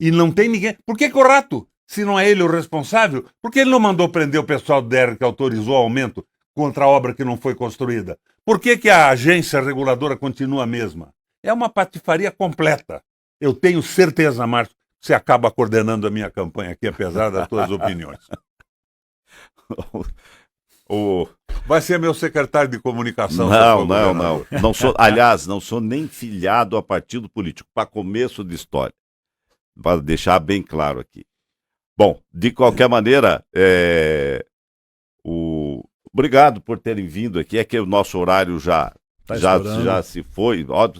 E não tem ninguém... Por que o rato, se não é ele o responsável, por que ele não mandou prender o pessoal do DR que autorizou o aumento contra a obra que não foi construída? Por que a agência reguladora continua a mesma? É uma patifaria completa. Eu tenho certeza, Márcio, que você acaba coordenando a minha campanha aqui, apesar das suas opiniões. Vai ser meu secretário de comunicação. Não sou, aliás, não sou nem filiado a partido político, para começo de história. para deixar bem claro aqui. Bom, de qualquer maneira, obrigado por terem vindo aqui. É que o nosso horário já se foi. Ó,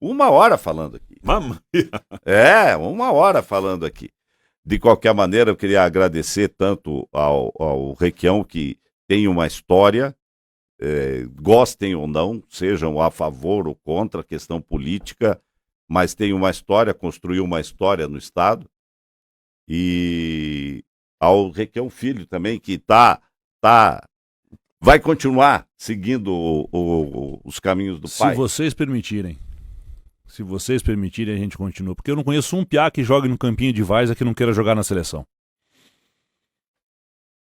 1 hora falando aqui. Mamma. 1 hora falando aqui. De qualquer maneira, eu queria agradecer tanto ao Requião, que tem uma história, gostem ou não, sejam a favor ou contra a questão política, mas tem uma história, construiu uma história no Estado. E ao Requião Filho também, que vai continuar seguindo os caminhos do pai. Se vocês permitirem, a gente continua. Porque eu não conheço um piá que jogue no campinho de várzea que não queira jogar na seleção.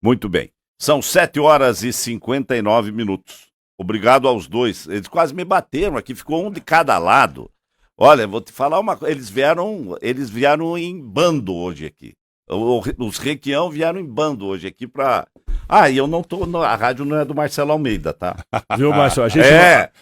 Muito bem. São 7h59. Obrigado aos dois. Eles quase me bateram aqui, ficou um de cada lado. Olha, vou te falar uma coisa. Eles vieram em bando hoje aqui. Os Requião vieram em bando hoje aqui pra... e eu não tô... A rádio não é do Marcelo Almeida, tá? Viu, Márcio? A gente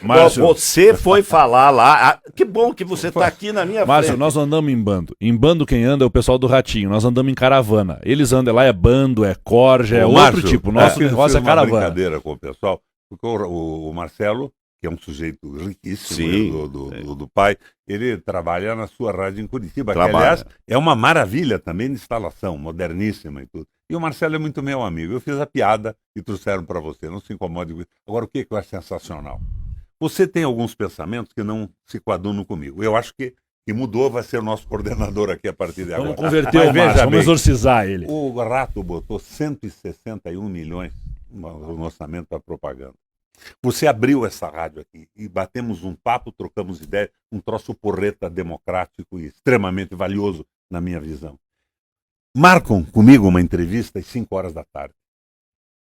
Márcio, você foi falar lá... que bom que você tá aqui na minha Márcio, frente. nós andamos em bando. Em bando quem anda é o pessoal do Ratinho. Nós andamos em caravana. Eles andam lá, é bando, é corja, é Márcio, outro tipo. Nosso negócio é uma caravana. brincadeira com o pessoal, porque o Marcelo, que é um sujeito riquíssimo do pai, ele trabalha na sua rádio em Curitiba, que, aliás, é uma maravilha também de instalação, moderníssima e tudo. E o Marcelo é muito meu amigo. Eu fiz a piada e trouxeram para você, não se incomode com isso. Agora, o que eu acho sensacional? Você tem alguns pensamentos que não se coadunam comigo. Eu acho que mudou, vai ser o nosso coordenador aqui a partir de agora. Vamos converter o Márcio, vamos exorcizar ele. O Rato botou 161 milhões no orçamento para propaganda. Você abriu essa rádio aqui e batemos um papo, trocamos ideias, um troço porreta democrático e extremamente valioso na minha visão. Marcam comigo uma entrevista às 5 horas da tarde.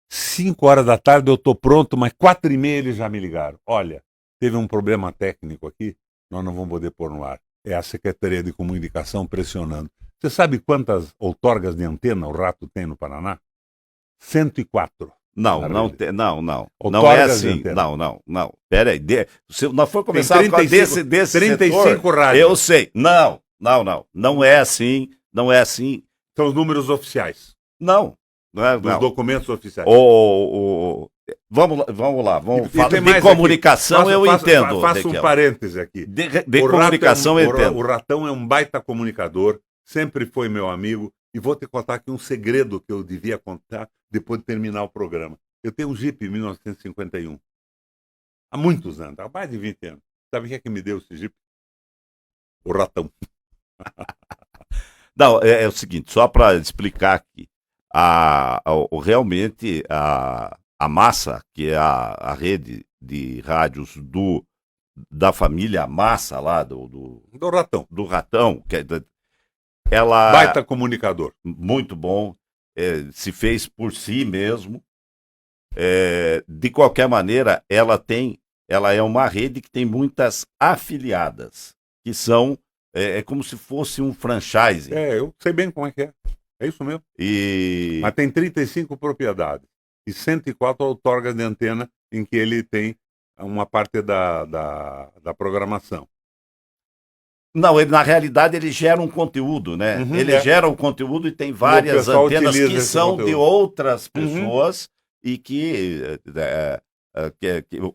5 horas da tarde eu estou pronto, mas 4h30 eles já me ligaram. Olha, teve um problema técnico aqui, nós não vamos poder pôr no ar. É a Secretaria de Comunicação pressionando. Você sabe quantas outorgas de antena o Rato tem no Paraná? 104. Não é assim. Não. Pera aí. Se nós for começar desse 35 setor, rádios. Eu sei. Não. Não é assim. Não é assim. São os números oficiais. Não é. Os documentos oficiais. Vamos lá. Vamos falar de comunicação, eu entendo. Faço um parêntese aqui. De comunicação eu entendo. O Ratão é um baita comunicador, sempre foi meu amigo. E vou te contar aqui um segredo que eu devia contar depois de terminar o programa. Eu tenho um Jeep 1951. Há muitos anos, há mais de 20 anos. Sabe quem é que me deu esse Jeep? O Ratão. Não, é o seguinte, só para explicar aqui. Realmente, a Massa, que é a rede de rádios da família Massa lá, do Ratão. Do Ratão, que é... Ela, baita comunicador. Muito bom. Se fez por si mesmo. De qualquer maneira, ela é uma rede que tem muitas afiliadas, que são como se fosse um franchise. Eu sei bem como é que é. É isso mesmo. Mas tem 35 propriedades e 104 outorgas de antena em que ele tem uma parte da programação. Não, na realidade ele gera um conteúdo, né? Ele gera um conteúdo e tem várias antenas que são de outras pessoas e que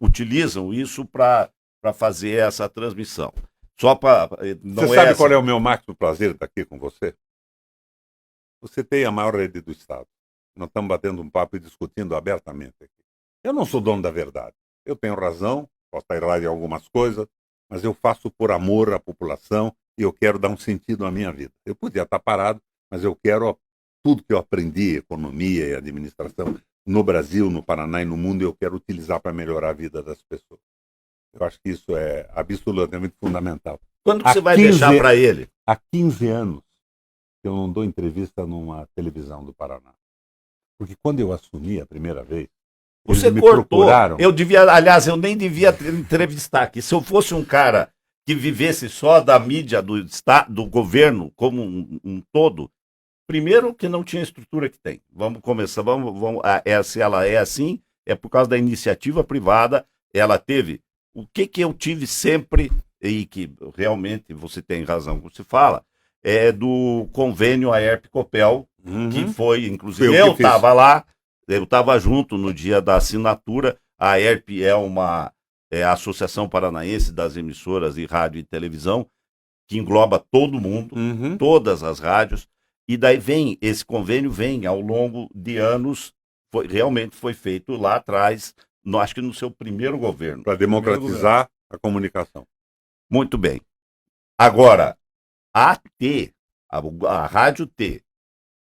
utilizam isso para fazer essa transmissão. Você sabe qual é o meu máximo prazer de estar aqui com você? Você tem a maior rede do Estado. Nós estamos batendo um papo e discutindo abertamente aqui. Eu não sou dono da verdade. Eu tenho razão, posso estar errado em algumas coisas, mas eu faço por amor à população e eu quero dar um sentido à minha vida. Eu podia estar parado, mas eu quero tudo que eu aprendi, economia e administração, no Brasil, no Paraná e no mundo, eu quero utilizar para melhorar a vida das pessoas. Eu acho que isso é absolutamente fundamental. Quando que você vai deixar para ele? Há 15 anos que eu não dou entrevista numa televisão do Paraná. Porque quando eu assumi a primeira vez, você me cortou. Procuraram. Eu nem devia entrevistar aqui. Se eu fosse um cara que vivesse só da mídia, do Estado, do governo como um todo, primeiro que não tinha a estrutura que tem. Vamos começar. Se ela é assim, é por causa da iniciativa privada. Ela teve. O que eu tive sempre, e que realmente você tem razão quando se fala, do convênio Aerp-Copel, que foi, inclusive, Eu eu que fiz. estava lá, eu estava junto no dia da assinatura. A Aerp é a Associação Paranaense das Emissoras de Rádio e Televisão, que engloba todo mundo, todas as rádios, e daí esse convênio vem ao longo de anos, realmente foi feito lá atrás, acho que no seu primeiro governo. Para democratizar a comunicação. Muito bem. Agora, a Rádio T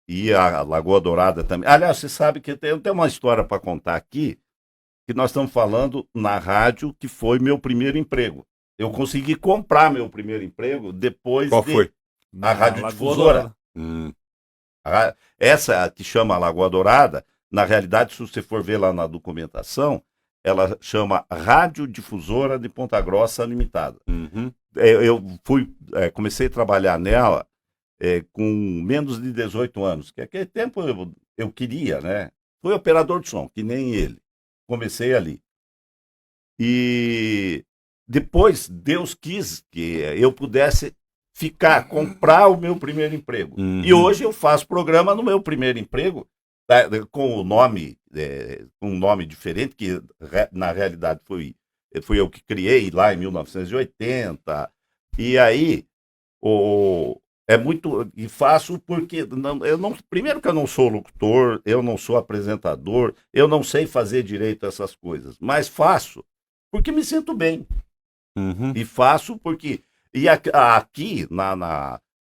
e a Lagoa Dourada também. Aliás, você sabe que eu tenho uma história para contar aqui, que nós estamos falando na rádio, que foi meu primeiro emprego. Eu consegui comprar meu primeiro emprego depois Qual foi? a radiodifusora. Essa que chama Lagoa Dourada, na realidade, se você for ver lá na documentação, ela chama Radiodifusora de Ponta Grossa Limitada. Eu comecei a trabalhar nela com menos de 18 anos, que naquele tempo eu queria, né? Fui operador de som, que nem ele. Comecei ali. E depois Deus quis que eu pudesse comprar o meu primeiro emprego. E hoje eu faço programa no meu primeiro emprego, com um nome diferente, que na realidade fui eu que criei lá em 1980. E aí e faço porque primeiro que eu não sou locutor, eu não sou apresentador, eu não sei fazer direito a essas coisas, mas faço porque me sinto bem. E faço porque aqui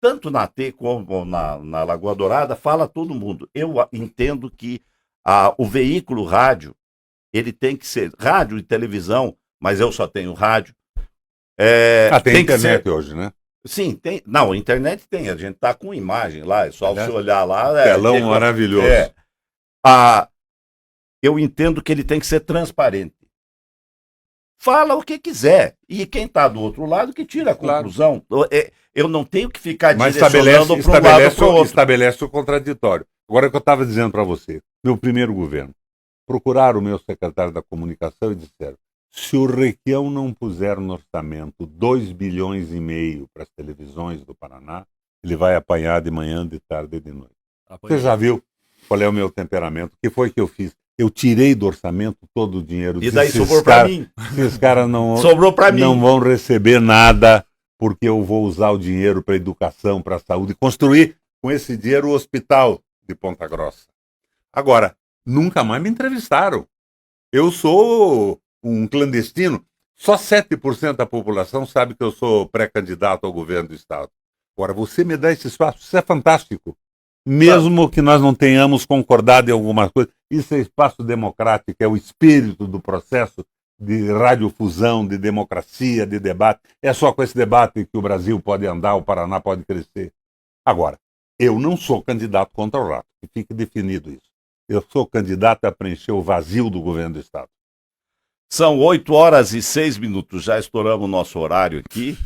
tanto na T como na Lagoa Dourada fala todo mundo. Eu entendo que o veículo rádio, ele tem que ser rádio e televisão, mas eu só tenho rádio. Tem internet hoje, né? Sim, tem. Não, a internet tem, a gente tá com imagem lá, é só você olhar lá. Telão maravilhoso. Eu entendo que ele tem que ser transparente. Fala o que quiser. E quem está do outro lado que tira a conclusão. Claro. Eu não tenho que ficar direcionando para um lado para o outro. Estabelece o contraditório. Agora, o que eu estava dizendo para você, meu primeiro governo, procuraram o meu secretário da comunicação e disseram: se o Requião não puser no orçamento 2,5 bilhões para as televisões do Paraná, ele vai apanhar de manhã, de tarde e de noite. Você já viu qual é o meu temperamento? O que foi que eu fiz? Eu tirei do orçamento todo o dinheiro. E daí sobrou para mim. Esses caras não vão receber nada, porque eu vou usar o dinheiro para educação, para saúde, construir com esse dinheiro o hospital de Ponta Grossa. Agora, nunca mais me entrevistaram. Eu sou um clandestino. Só 7% da população sabe que eu sou pré-candidato ao governo do Estado. Agora, você me dá esse espaço, isso é fantástico. Mesmo que nós não tenhamos concordado em algumas coisas, isso é espaço democrático, é o espírito do processo de radiofusão, de democracia, de debate. É só com esse debate que o Brasil pode andar, o Paraná pode crescer. Agora, eu não sou candidato contra o rato, que fique definido isso. Eu sou candidato a preencher o vazio do governo do Estado. São 8h06, já estouramos o nosso horário aqui.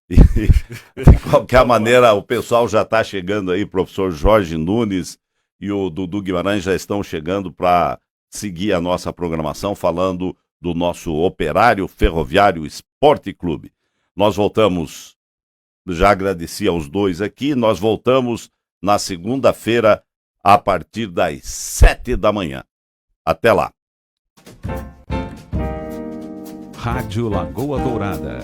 De qualquer maneira, o pessoal já está chegando aí, o professor Jorge Nunes e o Dudu Guimarães já estão chegando para seguir a nossa programação, falando do nosso Operário Ferroviário Esporte Clube. Nós voltamos, já agradeci aos dois aqui, nós voltamos na segunda-feira a partir das 7 da manhã. Até lá. Rádio Lagoa Dourada.